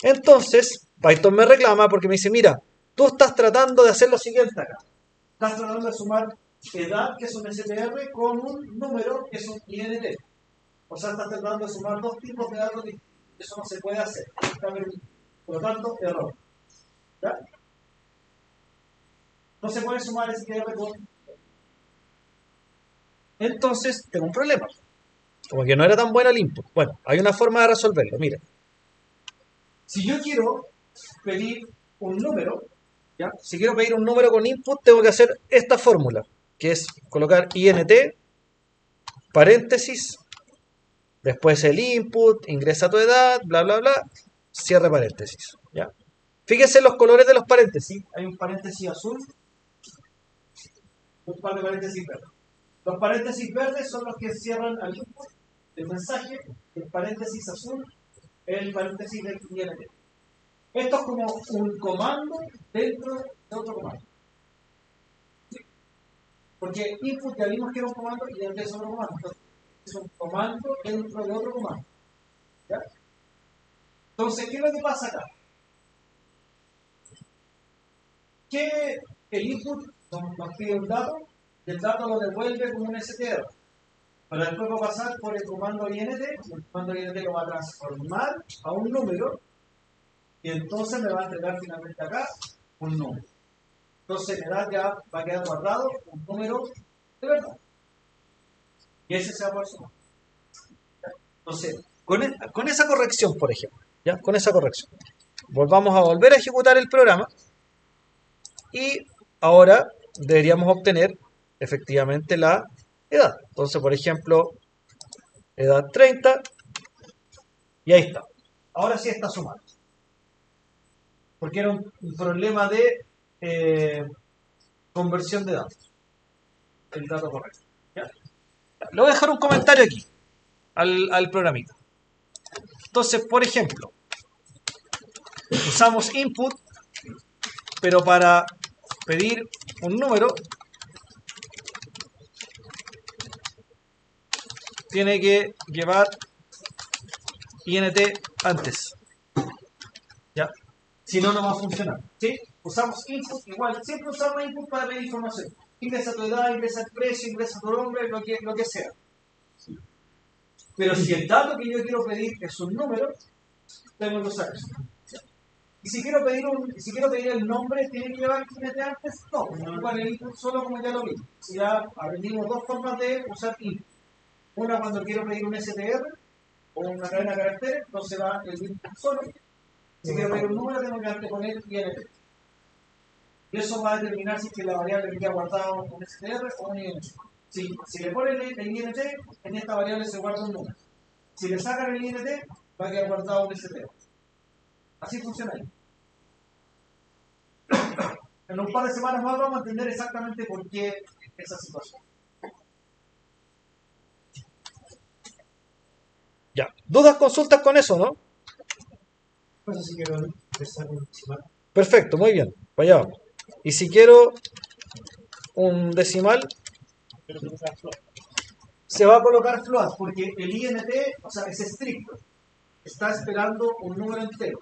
Entonces, Python me reclama porque me dice, mira, tú estás tratando de hacer lo siguiente acá. Estás tratando de sumar edad, que es un str, con un número, que es un int. O sea, estás tratando de sumar dos tipos de datos distintos. Eso no se puede hacer. Por lo tanto, error. ¿Ya? No se puede sumar str con... Entonces, tengo un problema. Como que no era tan bueno el input. Bueno, hay una forma de resolverlo. Mira. Si yo quiero pedir un número, ¿ya? Si quiero pedir un número con input, tengo que hacer esta fórmula, que es colocar int, paréntesis, después el input, ingresa tu edad, bla, bla, bla, cierre paréntesis, ¿ya? Fíjense los colores de los paréntesis. Hay un paréntesis azul, un par de paréntesis verdes. Los paréntesis verdes son los que cierran al input del mensaje. El paréntesis azul es el paréntesis del int. Esto es como un comando dentro de otro comando. Porque input ya vimos que era un comando y int es otro comando. Entonces, es un comando dentro de otro comando. ¿Ya? Entonces, ¿qué es lo que pasa acá? Que el input nos pide un dato y el dato lo devuelve como un str. Pero después va a pasar por el comando int, y el comando int lo va a transformar a un número y entonces me va a entregar finalmente acá un número. Entonces en edad ya va a quedar guardado un número de verdad. Y ese se va a poder sumar. Entonces, con esa corrección, por ejemplo, ¿ya? Con esa corrección, volvamos a volver a ejecutar el programa y ahora deberíamos obtener efectivamente la edad. Entonces, por ejemplo, edad 30 y ahí está. Ahora sí está sumando. Porque era un problema de conversión de datos. El dato correcto. ¿Ya? Le voy a dejar un comentario aquí al programita. Entonces, por ejemplo, usamos input, pero para pedir un número tiene que llevar int antes. ¿Ya? Si no, no va a funcionar. ¿Sí? Usamos input, igual, siempre usamos input para pedir información. Ingresa tu edad, ingresa el precio, ingresa tu nombre, lo que sea. Pero si el dato que yo quiero pedir es un número, tengo que usar eso. Y si quiero pedir el nombre, ¿tiene que llevar int antes? No, igual el input solo como ya lo vi. Si ya aprendimos dos formas de usar input. Una cuando quiero pedir un str o una cadena de caracteres, entonces va el input solo. Si quiero pedir un número, tengo que anteponer int. Y eso va a determinar si es que la variable que ha guardado un str o un int. Si le ponen el int, en esta variable se guarda un número. Si le sacan el int, va a quedar guardado un str. Así funciona ahí. En un par de semanas más vamos a entender exactamente por qué esa situación. Ya. ¿Dudas, consultas con eso, no? Pues si quiero empezar un decimal. Perfecto, muy bien. Vaya vamos. Y si quiero un decimal, se va a colocar float porque el int, o sea, es estricto. Está esperando un número entero.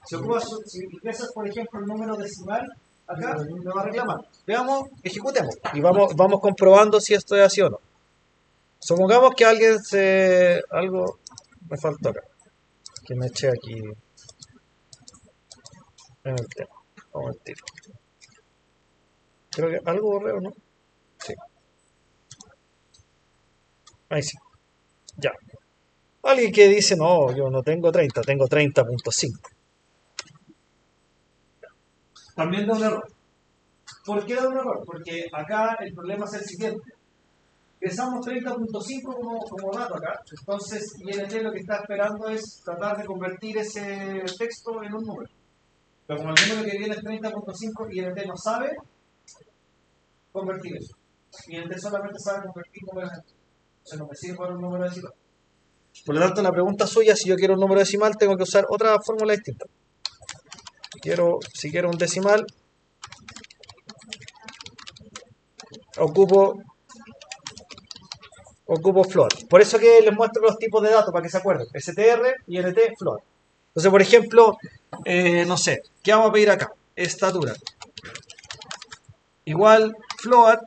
Si ingresas, por ejemplo, el número decimal, acá me va a reclamar. Veamos, ejecutemos. Y vamos comprobando si esto es así o no. Supongamos que algo me faltó acá. Que me eché aquí en el tema. Vamos al tiro. Creo que algo borré o no. Sí. Ahí sí. Ya. Alguien que dice, no, yo no tengo 30, tengo 30.5. También da un error. ¿Por qué da un error? Porque acá el problema es el siguiente. Ingresamos 30.5 como dato acá. Entonces, INT lo que está esperando es tratar de convertir ese texto en un número. Pero como el número que viene es 30.5, INT no sabe convertir eso. INT solamente sabe convertir números en texto. Entonces no me sirve para un número decimal. Por lo tanto, la pregunta suya, si yo quiero un número decimal, tengo que usar otra fórmula distinta. Si quiero un decimal, ocupo float. Por eso que les muestro los tipos de datos para que se acuerden. str, int, float. Entonces, por ejemplo, no sé, ¿qué vamos a pedir acá? Estatura. Igual float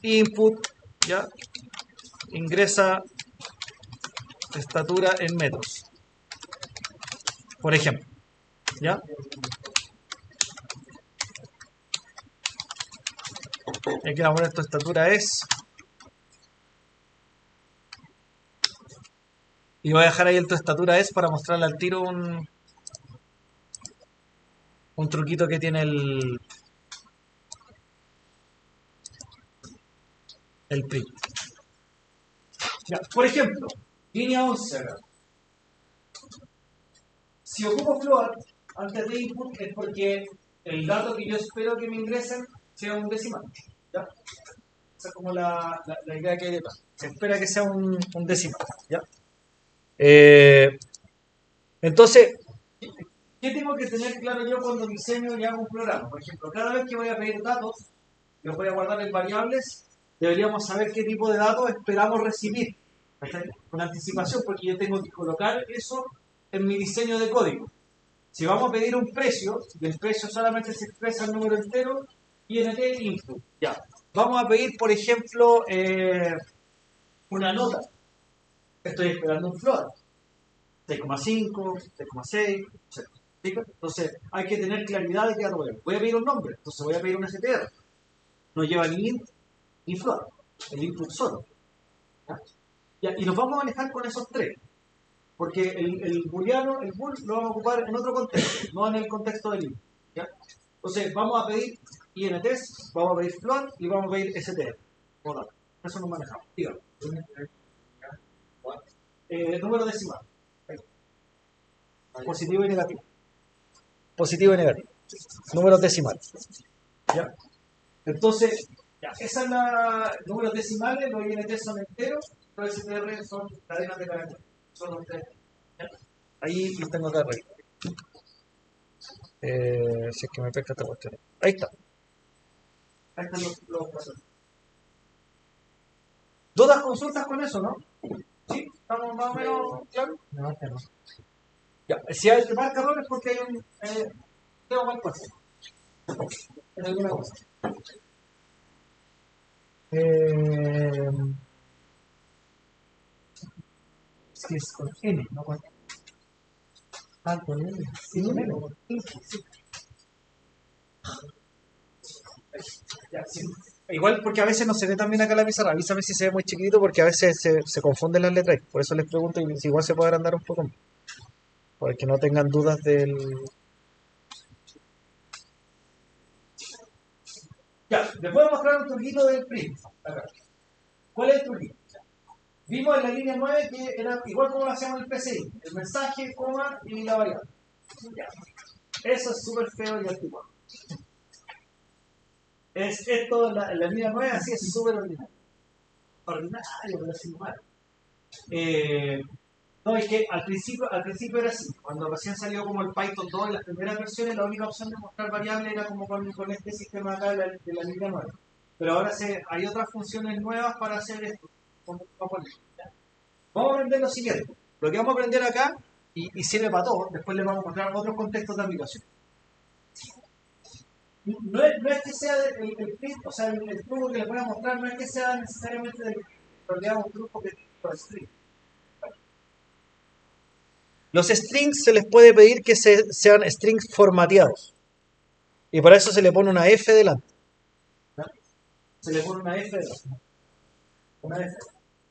input, ¿ya? Ingresa estatura en metros. Por ejemplo, ¿ya? Aquí vamos a poner tu estatura es Y voy a dejar ahí el tu estatura es para mostrarle al tiro un truquito que tiene el print. Ya, por ejemplo, línea 11 acá. Si ocupo float antes de input es porque el dato que yo espero que me ingresen sea un decimal. ¿Ya? Esa es como la idea que hay detrás. Se espera que sea un decimal. ¿Ya? Entonces, ¿qué tengo que tener claro yo cuando diseño y hago un programa? Por ejemplo, cada vez que voy a pedir datos, los voy a guardar en variables, deberíamos saber qué tipo de datos esperamos recibir. ¿Cachai? Con anticipación, porque yo tengo que colocar eso en mi diseño de código. Si vamos a pedir un precio, y el precio solamente se expresa en número entero, INT input. Ya. Vamos a pedir, por ejemplo, una nota. Estoy esperando un float. 6,5, 6,6, etc. Entonces, hay que tener claridad de qué dato voy a pedir un nombre, entonces voy a pedir un str. No lleva ni int ni float, el input solo. ¿Ya? Ya, y nos vamos a manejar con esos tres. Porque el booleano, el bool, lo vamos a ocupar en otro contexto, no en el contexto del input. ¿Ya? Entonces, vamos a pedir ints, vamos a pedir float y vamos a pedir str. Por eso nos manejamos. Dígame. Número decimal. Positivo y negativo. Positivo y negativo. Números decimales. ¿Ya? Entonces, ya, esa es la. Números decimales, los INT son enteros, los STR son cadenas de caracteres. Son los tres. ¿Ya? Ahí los tengo acá arriba. Si es que me pesca esta cuestión. Ahí está. Ahí están los pasos. ¿Dudas, consultas con eso, no? ¿Sí? ¿Estamos más o menos claros? No, que no. Ya. Si hay que marcar errores porque hay un. Tengo mal paso. En alguna cosa. Si es con N, no con Ah, con él. Sí, con N. Sí. Ya, sí. Igual porque a veces no se ve también acá la pizarra. Avísame si se ve muy chiquitito porque a veces se confunden las letras. Por eso les pregunto y si igual se puede agrandar un poco más. Para que no tengan dudas del. Ya, les voy a mostrar un truquito del print. Acá. ¿Cuál es el truquito? Vimos en la línea 9 que era igual como lo hacíamos en el PCI. El mensaje, coma y la variable. Ya. Eso es súper feo y antiguo. Es esto en la línea 9 así es súper ordinario. Ordinario, pero así mal. No, es que al principio era así. Cuando recién salió como el Python 2 en las primeras versiones, la única opción de mostrar variables era como con este sistema acá de la línea 9. Pero ahora hay otras funciones nuevas para hacer esto. Vamos a aprender lo siguiente. Lo que vamos a aprender acá, y sirve para todo, después les vamos a mostrar otros contextos de aplicación. No es que sea el print, o sea, el truco que les voy a mostrar no es que sea necesariamente un truco que por string. Los strings se les puede pedir que sean strings formateados. Y para eso se le pone una F delante. ¿No? Se le pone una F delante. Una F.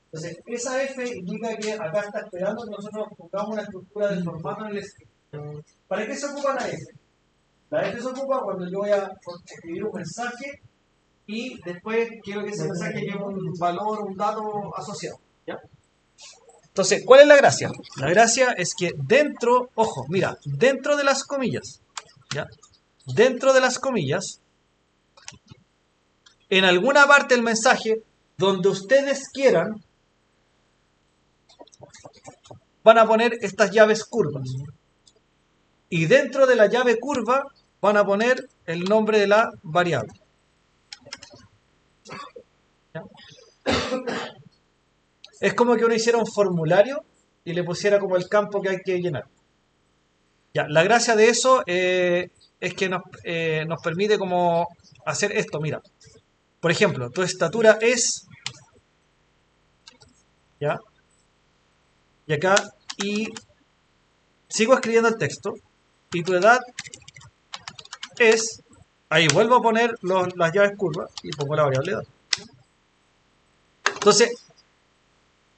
Entonces, esa F indica que acá está esperando que nosotros pongamos una estructura de formato en el string. ¿Para qué se ocupa la F? La F se ocupa cuando yo voy a escribir un mensaje y después quiero que ese mensaje lleve un valor, un dato asociado. ¿Ya? Entonces, ¿cuál es la gracia? La gracia es que dentro, ojo, mira, dentro de las comillas, ¿ya? Dentro de las comillas, en alguna parte del mensaje, donde ustedes quieran, van a poner estas llaves curvas. Y dentro de la llave curva van a poner el nombre de la variable. ¿Ya? Es como que uno hiciera un formulario y le pusiera como el campo que hay que llenar. Ya, la gracia de eso es que nos permite como hacer esto, mira. Por ejemplo, tu estatura es, ¿ya? Y acá, y sigo escribiendo el texto, y tu edad es, ahí vuelvo a poner las llaves curvas y pongo la variable edad. Entonces,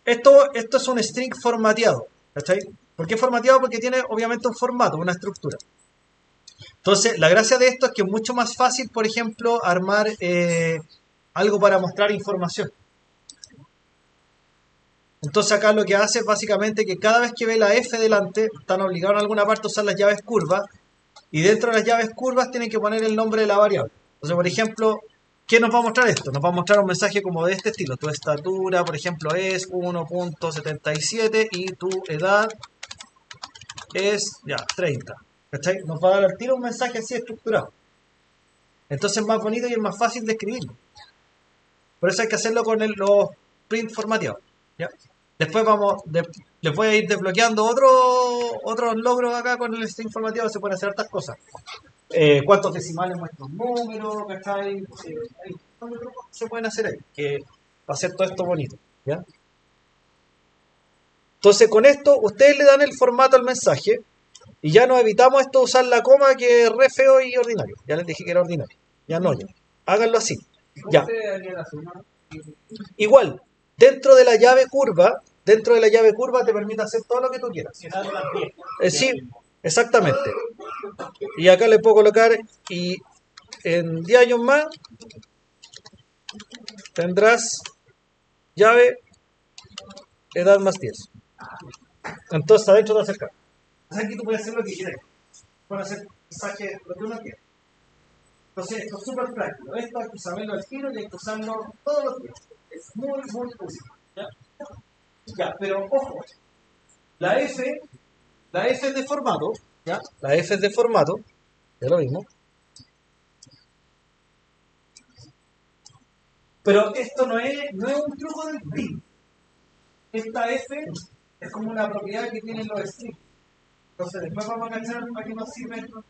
Esto es un string formateado, ¿cachai? ¿Por qué formateado? Porque tiene obviamente un formato, una estructura. Entonces, la gracia de esto es que es mucho más fácil, por ejemplo, armar algo para mostrar información. Entonces acá lo que hace es básicamente que cada vez que ve la F delante, están obligados en alguna parte a usar las llaves curvas, y dentro de las llaves curvas tienen que poner el nombre de la variable. Entonces, por ejemplo, ¿qué nos va a mostrar esto? Nos va a mostrar un mensaje como de este estilo. Tu estatura, por ejemplo, es 1.77 y tu edad es, ya, 30. ¿Cachai? Nos va a dar al tiro un mensaje así estructurado. Entonces es más bonito y es más fácil de escribir. Por eso hay que hacerlo con los print formateados. ¿Ya? Después les voy a ir desbloqueando otros logros acá con el string formateado. Se pueden hacer hartas cosas. Cuántos decimales muestran números, ¿cachai? Hay un montón de trucos que se pueden hacer ahí, que va a hacer todo esto bonito, ¿ya? Entonces con esto ustedes le dan el formato al mensaje y ya nos evitamos esto de usar la coma, que es re feo y ordinario. Ya les dije que era ordinario. Ya no, ya. Háganlo así. ¿Cómo Ya. se haría la suma? Igual, dentro de la llave curva te permite hacer todo lo que tú quieras. Sí, exactamente. Y acá le puedo colocar, y en 10 años más tendrás llave edad más 10. Entonces adentro te acercas. Aquí tú puedes hacer lo que quieras. Puedes hacer mensaje, lo que uno quiera. Entonces esto es súper práctico. Esto hay que saberlo al tiro y hay que usarlo todos los días. Es muy, muy útil. ¿Ya? Ya, pero ojo. La F es de formato. ¿Ya? La F es de formato. Es lo mismo. Pero esto no es un truco del print. Esta F es como una propiedad que tienen los strings. Entonces después vamos a cachar para qué nos sirve esto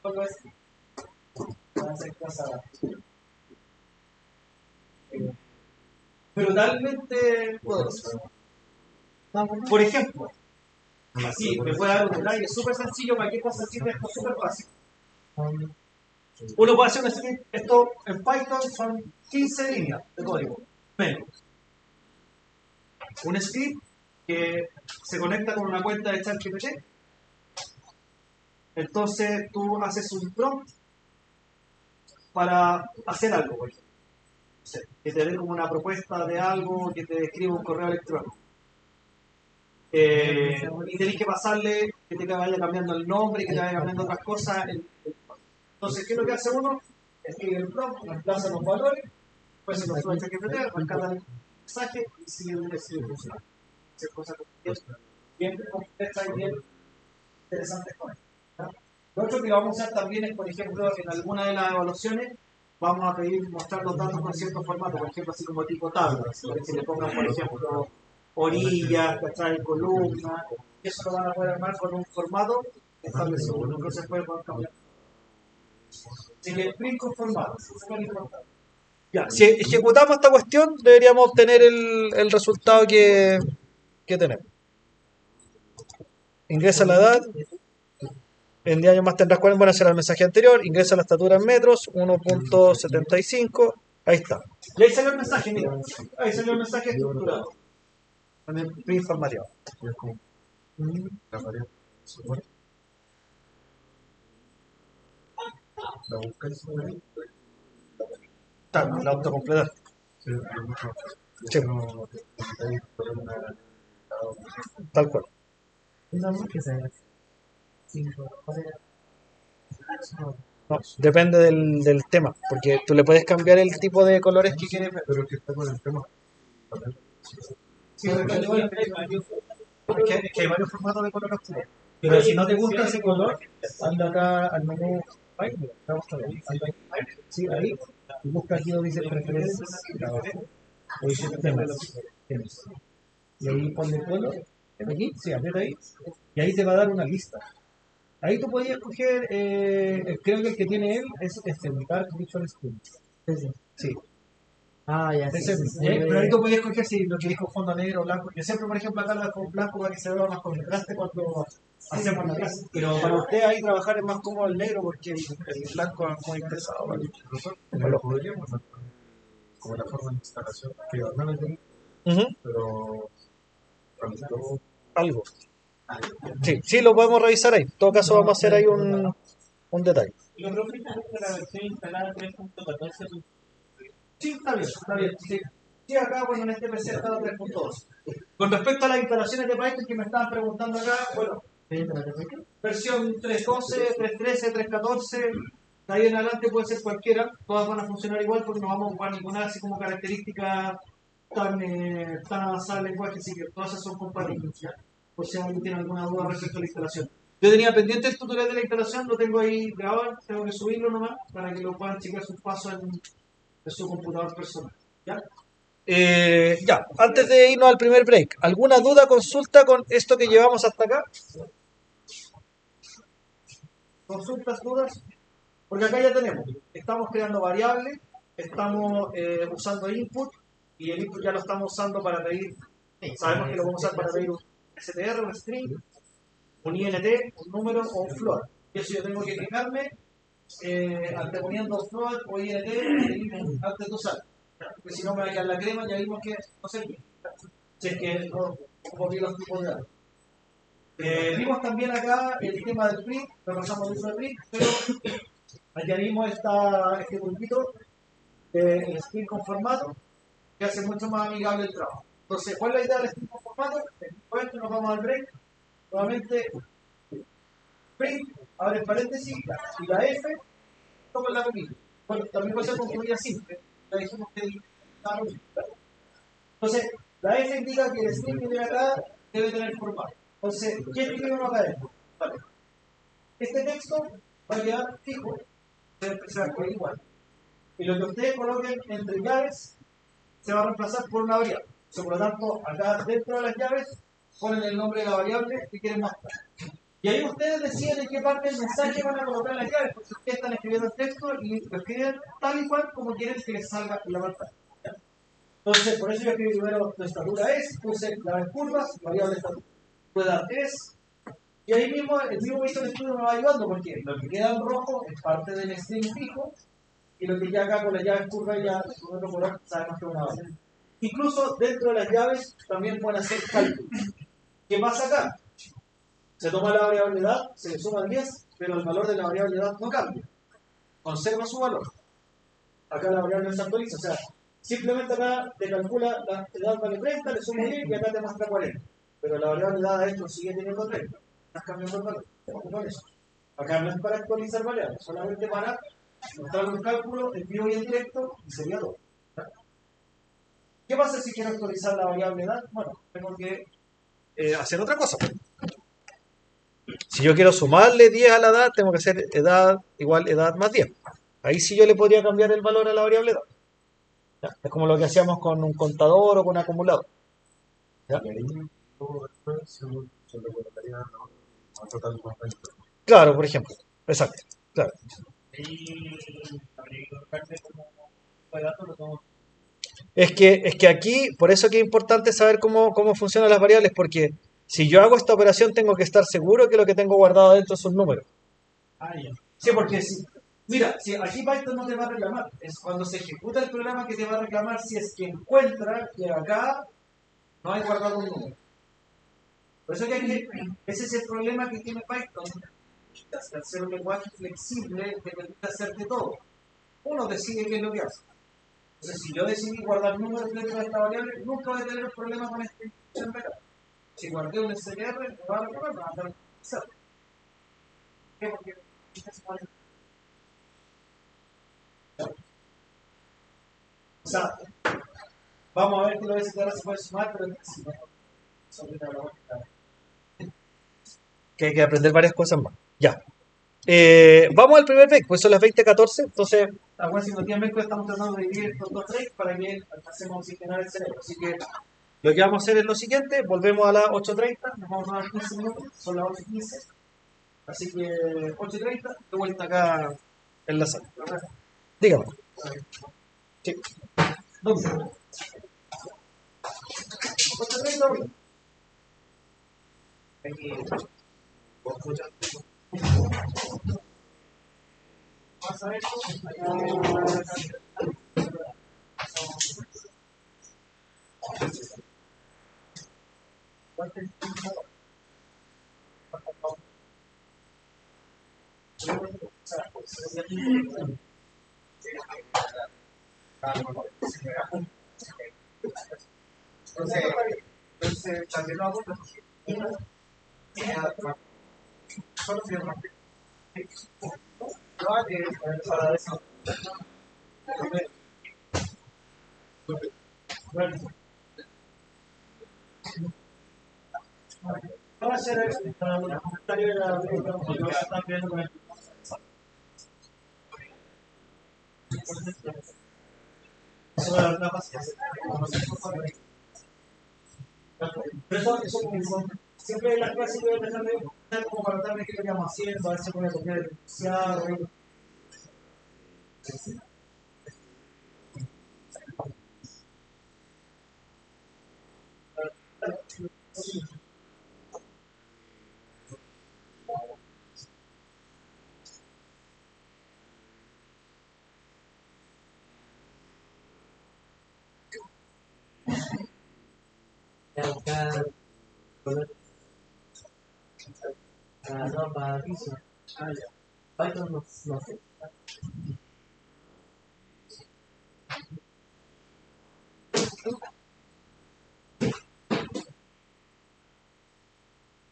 con los strings. Van a ser cosas brutalmente poderosas. Por ejemplo, así me puede dar un detalle súper sencillo para qué cosa sirve esto súper fácil. Uno puede hacer un script, esto en Python son 15 líneas de código, menos. Un script que se conecta con una cuenta de ChatGPT. Entonces tú haces un prompt para hacer algo, por ejemplo. O sea, que te dé como una propuesta de algo, que te escriba un correo electrónico. Y tenés que pasarle que te vaya cambiando el nombre, que te vaya cambiando otras cosas. Entonces, ¿qué es lo que hace uno? Escribe el prompt, reemplaza los valores, después se los sube a ChatGPT, rescata el mensaje y sigue funcionando. Hacer cosas bien complejas y bien interesantes con esto. ¿No? Lo otro que vamos a usar también es, por ejemplo, en alguna de las evaluaciones vamos a pedir mostrar los datos con cierto formato, por ejemplo, así como tipo tabla, que le pongan, por ejemplo, orillas, ¿cachai? Columnas, y eso lo van a poder armar con un formato establecido, no se puede cambiar. Así que print con formato, es súper importante. Ya, si ejecutamos esta cuestión, deberíamos obtener el resultado que tenemos. Ingresa la edad. En 10 años más tendrás 40. Bueno, será el mensaje anterior. Ingresa la estatura en metros, 1.75. Ahí está. Y ahí salió el mensaje, mira. Ahí salió el mensaje estructurado. Con el print formateado. La variable. La buscáis ahí. Está, la autocompletar. Sí, hay mucho. Sí. Tal cual. No, depende del tema, porque tú le puedes cambiar el tipo de colores que quieres ver. Pero que está con el tema. Sí, porque es que hay varios formatos de color oscuro. Pero si no te gusta ese color, anda acá al menú File, mira, te vamos a ver. Anda ahí, sí, ahí, y busca aquí donde dice preferencias, y abajo, o dice temas. Y ahí ponle color, aquí, sí, aprieta ahí, y ahí te va a dar una lista. Ahí tú podías escoger, creo que el que tiene él es el Dark Visual Studio. Sí. Ah, ya sí. Pero ahí tú podías escoger si lo querés con fondo negro o blanco. Yo siempre, por ejemplo, acá lo dejo con blanco para que se vea más contraste cuando hacemos la clase. Pero para usted ahí trabajar es más cómodo el negro porque el blanco es muy pesado. ¿Vale? Lo podríamos hacer como la forma de instalación, que no lo tengo, pero Faltó algo. Sí, sí, lo podemos revisar ahí. En todo caso, vamos a hacer ahí un detalle. Lo propio de la versión instalada 3.14. Sí, está bien, está bien. Sí, sí, acá, bueno, en este PC está 3.2. Con respecto a las instalaciones de Python que me estaban preguntando acá, bueno, versión 3.12, 3.13, 3.14, de ahí en adelante puede ser cualquiera, todas van a funcionar igual porque no vamos a ocupar ninguna así como característica tan avanzada del lenguaje, así que todas esas son compatibles, ¿ya? Por si alguien tiene alguna duda respecto a la instalación. Yo tenía pendiente el tutorial de la instalación, lo tengo ahí grabado, tengo que subirlo nomás para que lo puedan checar sus pasos en su computador personal, ¿ya? Ya, antes de irnos al primer break, ¿alguna duda, consulta con esto que llevamos hasta acá? ¿Consultas, dudas? Porque acá ya tenemos, estamos creando variables, estamos usando input y el input ya lo estamos usando para pedir, sabemos que lo vamos a usar para pedir un str, un string, un int, un número o un float. Y eso yo tengo que fijarme anteponiendo float o int antes de usar. Porque si no me va a quedar la crema, ya vimos que no sé qué. Si es que no copié los tipos de datos. Vimos también acá el tema del print, repasamos el uso de print, pero añadimos este grupito del string con formato que hace mucho más amigable el trabajo. Entonces, ¿cuál es la idea del string con formato? Después nos vamos al break. Nuevamente, print, abre paréntesis, y la F, como en la comida. Bueno, también puede ser con comida simple. Ya dijimos que está lo mismo. Entonces, la F indica que el string que viene acá debe tener formato. Entonces, ¿qué escribimos acá adentro? Vale. Este texto va a quedar fijo, debe empezar a igual. Y lo que ustedes coloquen entre llaves se va a reemplazar por una variable. Por lo tanto, acá dentro de las llaves ponen el nombre de la variable que quieren mostrar. Y ahí ustedes deciden en qué parte del mensaje van a colocar las llaves, porque ustedes están escribiendo el texto y lo escriben tal y cual como quieren que les salga en la pantalla. Entonces, por eso yo escribí primero la estatura es, puse llaves curvas, variable estatura. Pueda es, y ahí mismo el mismo Visual Studio me va ayudando, porque lo que queda en rojo es parte del string fijo, y lo que ya acá con las llaves curvas ya con otro color sabemos que es una variable. Incluso dentro de las llaves también pueden hacer cálculos. ¿Qué pasa acá? Se toma la variable edad, se le suma el 10, pero el valor de la variable edad no cambia. Conserva su valor. Acá la variable no se actualiza, o sea, simplemente acá te calcula la edad vale 30, le suma 10 y acá te muestra 40. Pero la variable edad de esto sigue teniendo 30. Estás cambiando el valor. Con eso. Acá no es para actualizar variables, solamente para mostrar un cálculo en vivo y en directo y sería todo. ¿Qué pasa si quiero actualizar la variable edad? Bueno, tengo que hacer otra cosa. Si yo quiero sumarle 10 a la edad, tengo que hacer edad igual edad más 10. Ahí sí yo le podría cambiar el valor a la variable edad. ¿Ya? Es como lo que hacíamos con un contador o con un acumulador. ¿Ya? y ahí todo después se le colocaría a total más 20. Claro, por ejemplo. Exacto. Claro. Y habría que colocarse como datos, lo tengo. Es que aquí, por eso que es importante saber cómo funcionan las variables, porque si yo hago esta operación tengo que estar seguro que lo que tengo guardado adentro es un número. Ah, ya. Sí, porque si, mira, si aquí Python no te va a reclamar, es cuando se ejecuta el programa que te va a reclamar si es que encuentra que acá no hay guardado un número. Por eso ese es el problema que tiene Python, al ser un lenguaje flexible, te permite hacer de todo. Uno decide qué es lo que hace. Entonces, si yo decidí guardar números dentro de esta variable, nunca voy a tener un problema con esta instrucción beta. Si guardé un STR, me va a reclamar, me va a dar un STR. ¿Por qué? Porque o sea, vamos a ver que los STR se pueden sumar, pero si no, sobre la lógica. Que hay que aprender varias cosas más. Ya. Vamos al primer break, pues son las 20:14. Entonces, acuérdense, continuamente estamos tratando de dividir estos dos breaks para que alcancemos a oxigenar el cerebro. Así que lo que vamos a hacer es lo siguiente: volvemos a las 8:30, nos vamos a dar 15 minutos, son las 8:15. Así que 8:30, de vuelta acá en la sala. Dígame. Sí. ¿Dónde? 8:30, ¿dónde? Aquí. Pasa esto, Entonces, también lo hago, solo si es rápido. Para eso. Bueno, va a ser para un comentario de la porque vas a estar viendo con el. Eso va a dar la paciencia. Pero eso como siempre en las clases voy a empezar de como para darme qué estamos haciendo, a ver si se pone a copiar el enunciado. No, para piso. Python no sé.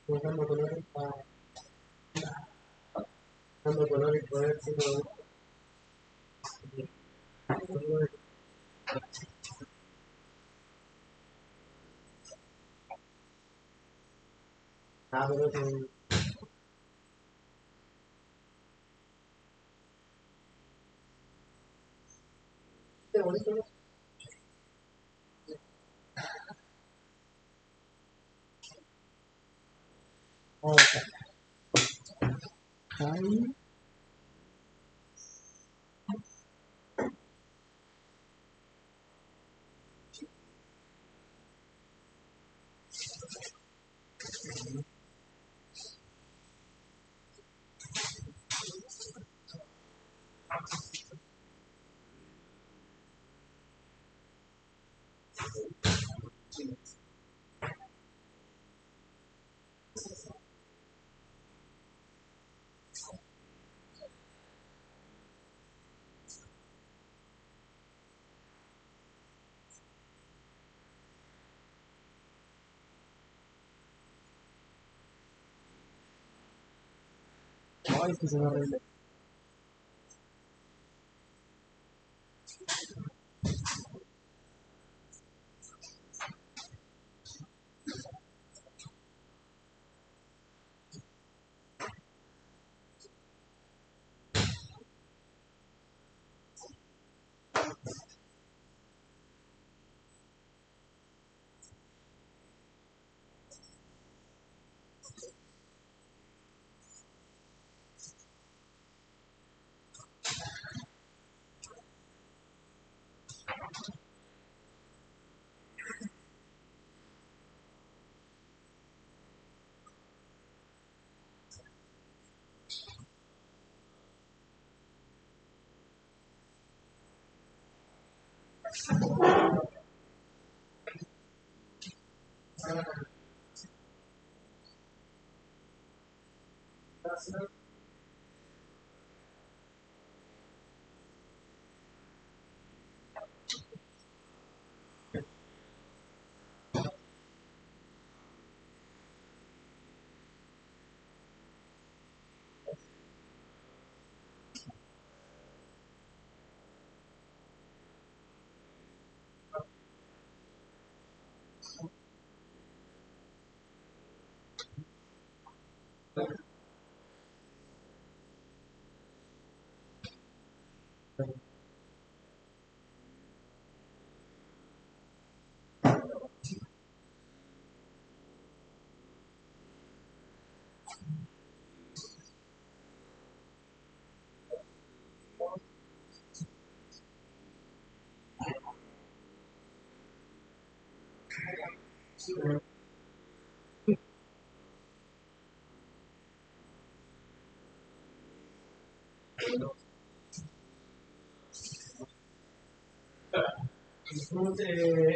Buscando colores para dando colores para ver si lo pero qué bonito, ¿no? Ahí. Ay, que se me arregle.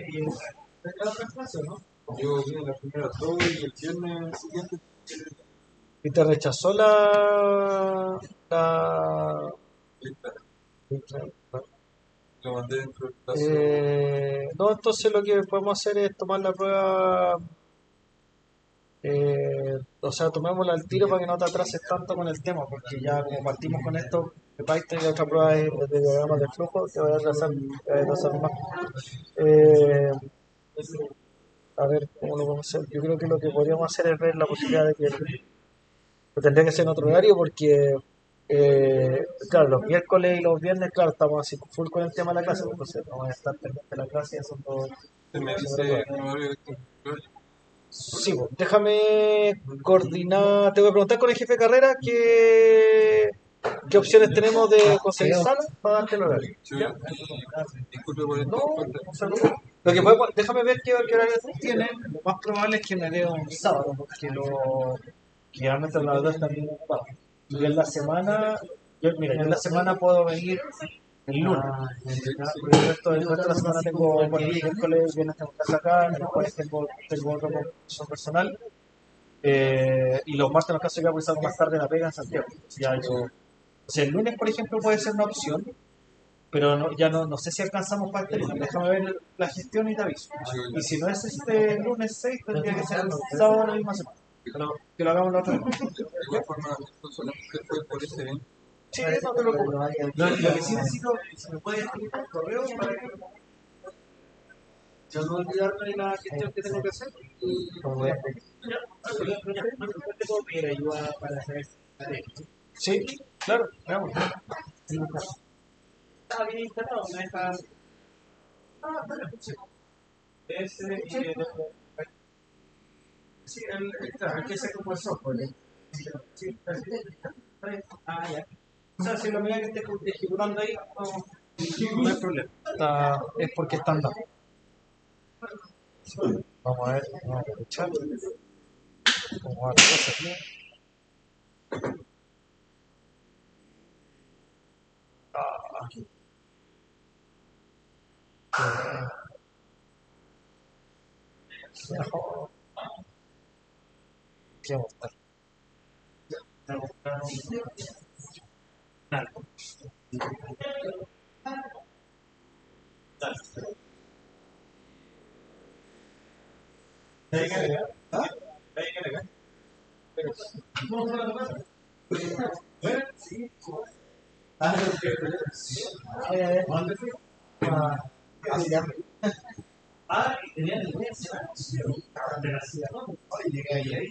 Y en otras clases, ¿no? Yo vi la primera dos y el viernes siguiente. Y te rechazó la... Lista. Lo mandé dentro del plazo. No, entonces lo que podemos hacer es tomar la prueba, o sea, tomémosla al tiro para que no te atrases tanto con el tema, porque ya como partimos con esto, de Python y la otra prueba es de diagramas de flujo, te voy a atrasar más. Eh, a ver, ¿cómo lo vamos a hacer? Yo creo que lo que podríamos hacer es ver la posibilidad de que pero tendría que ser en otro horario porque, claro, los miércoles y los viernes, claro, estamos así full con el tema de la clase, entonces vamos a estar pendientes de la clase y haciendo... Se me dice un horario de este. Sí, pues, déjame coordinar, te voy a preguntar con el jefe de carrera qué opciones tenemos de conseguir sala para darte el horario. Sí, disculpe por No, esto. no se preocupe. Lo que podemos, déjame ver qué horario tiene. Lo más probable es que me dé un sábado, porque generalmente los dos están bien ocupados. Y en la semana, mira, yo en la semana puedo venir el lunes. El resto de la semana tengo, bueno, el miércoles, viernes tengo casa acá, el jueves tengo otra compromiso personal. Y los martes en los casos ya voy a estar más tarde en la pega en Santiago. Ya yo, o sea, el lunes, por ejemplo, puede ser una opción, pero ya no sé si alcanzamos para este lunes. Déjame ver la gestión y te aviso. Y si no es este lunes 6 tendría que ser el sábado de la misma semana. Pero que lo hagamos la otra vez. De igual forma, esto solamente fue por ese evento. Sí, no te preocupes. Lo que sí necesito, si me puedes escribir por correo para que yo no olvidarme de la gestión que tengo que hacer. te puedo pedir ayuda para hacer Sí, claro, veamos. Está bien instalado, no está. Ese y el otro. Sí, claro, que ese como el software. Sí, Ah, ya. o sea, si lo mira que esté ejecutando ahí, no hay problema. Es porque están dados. Vamos a ver, vamos a aprovechar. Vamos a ver cosas aquí. Aquí. ¿Qué vamos a estar? ¿Ah? Ah, y tenía la iglesia. De la ciudad. Oye, llegué ahí.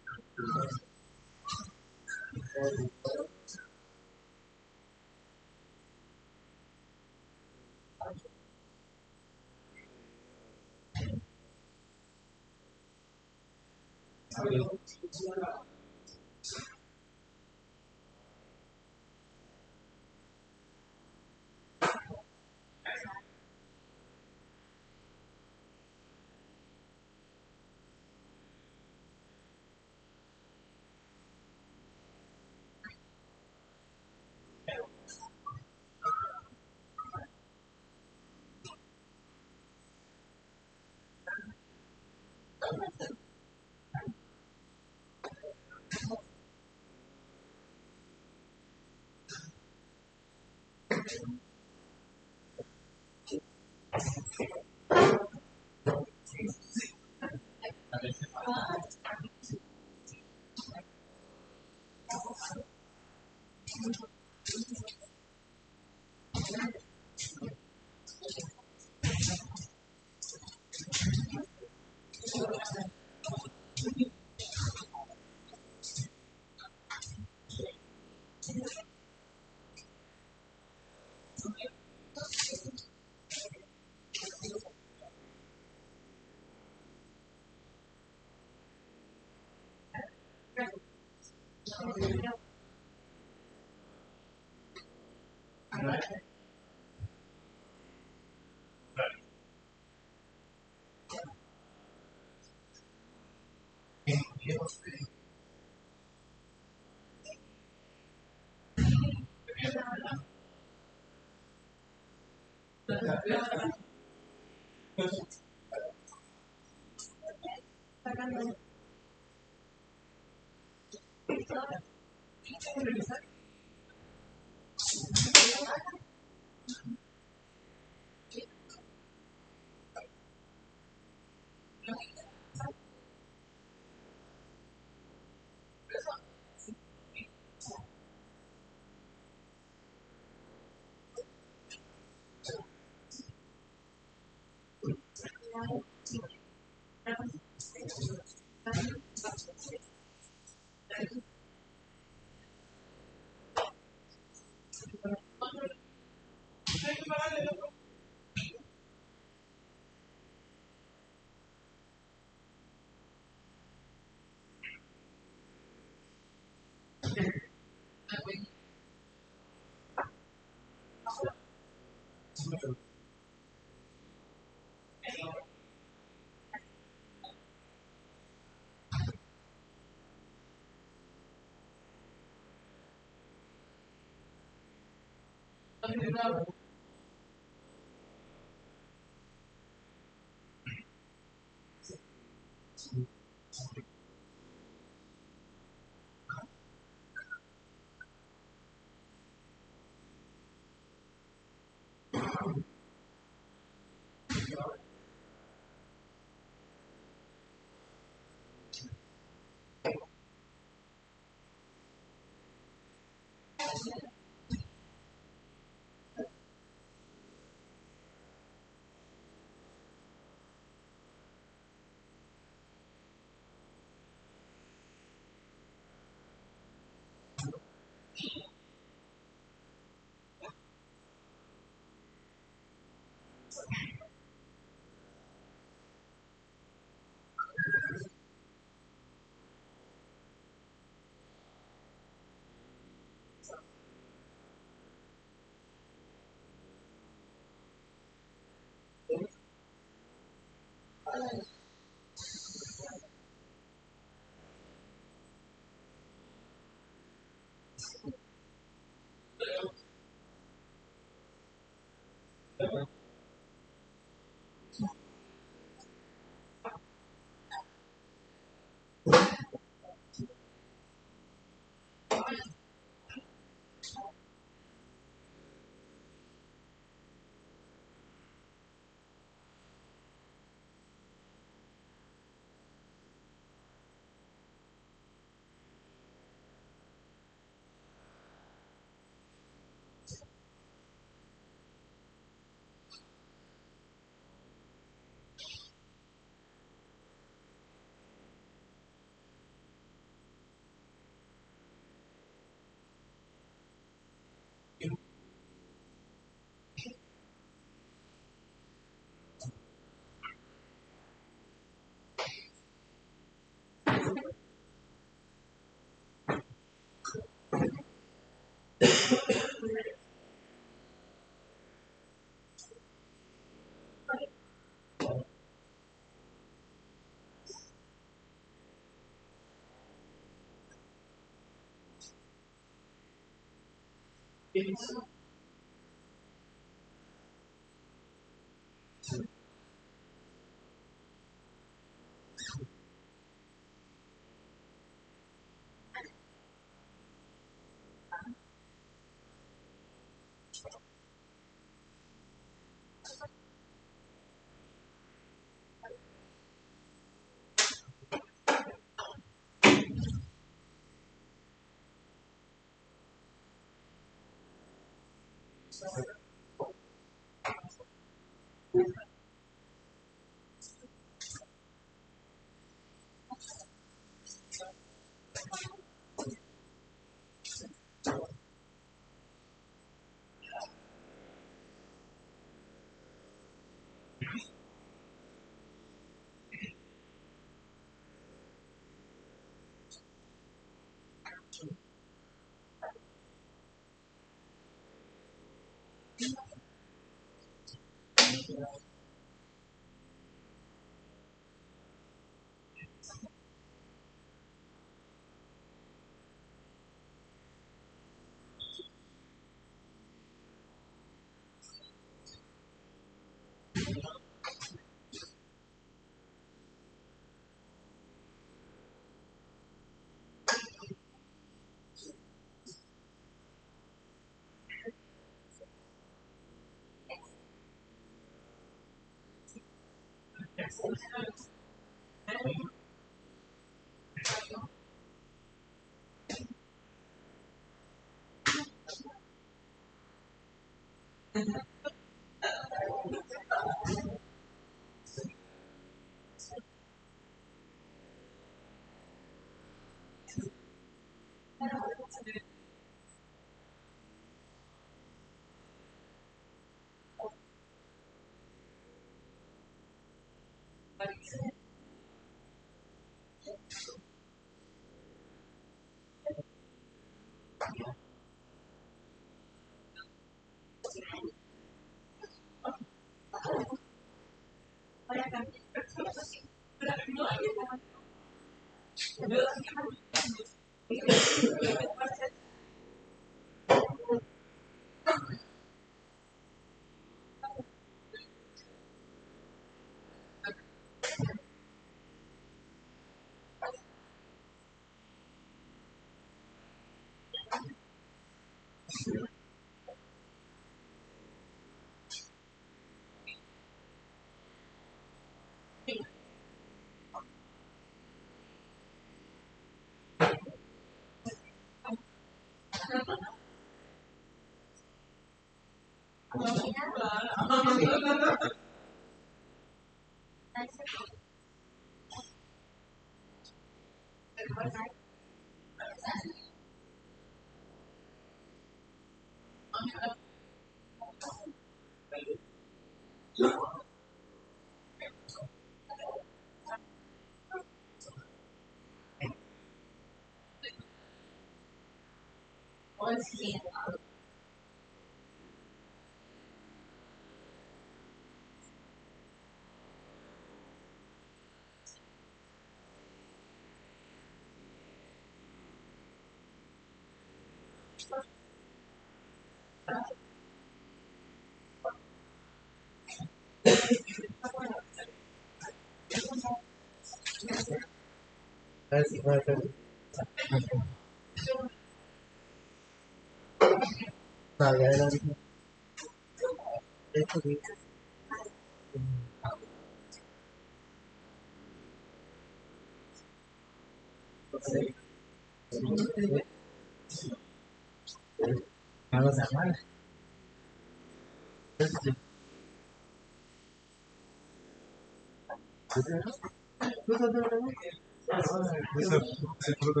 Ese fruto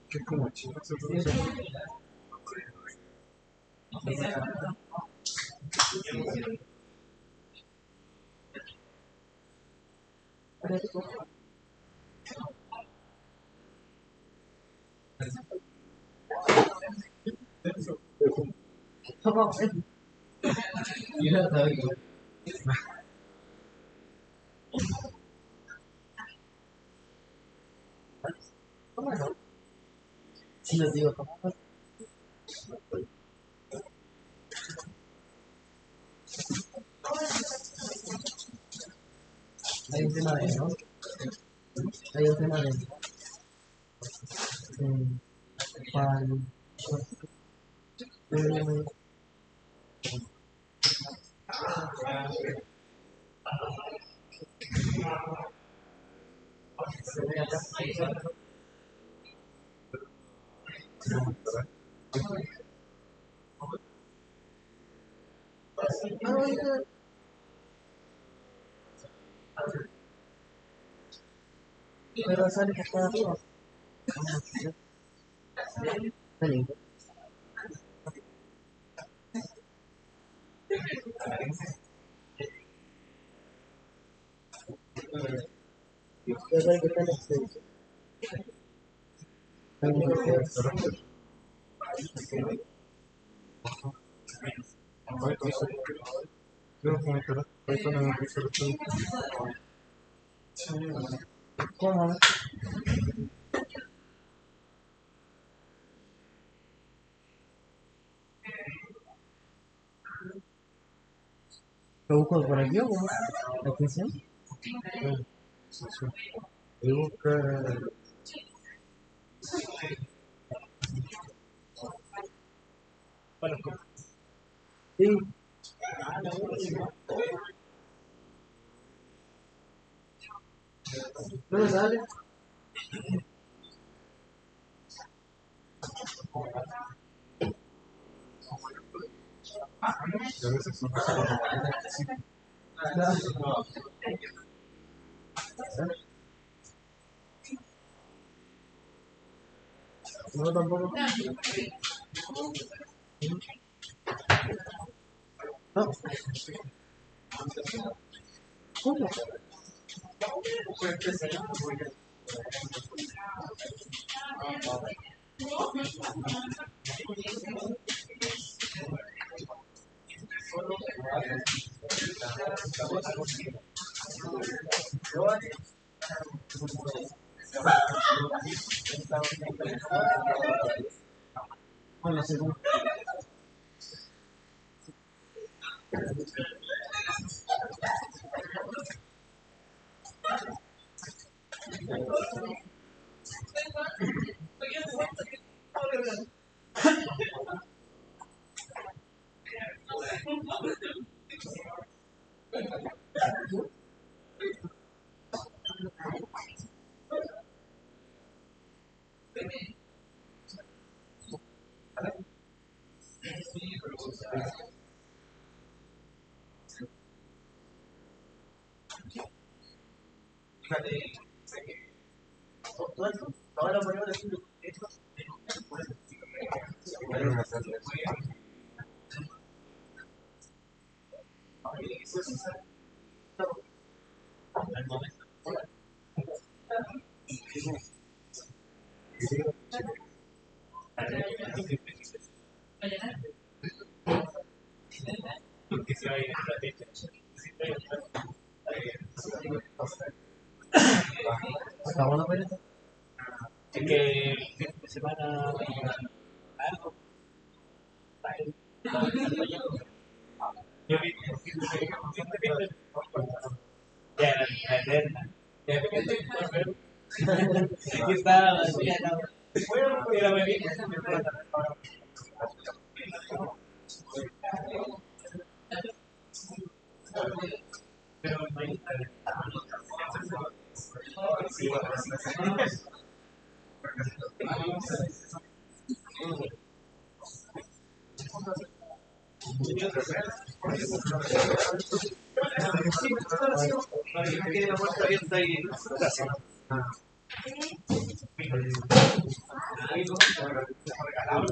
que es como chino, ese fruto. ¿Lo busco por aquí o cómo? ¿La extensión? Y busca Sí. ¿No me sale? y a veces son cosas No, tampoco. No. ¿Cómo? Bueno, según. Es que el fin de semana algo. Yo vi ya la eterna. Ya aquí está era muy bien. Pero Gracias.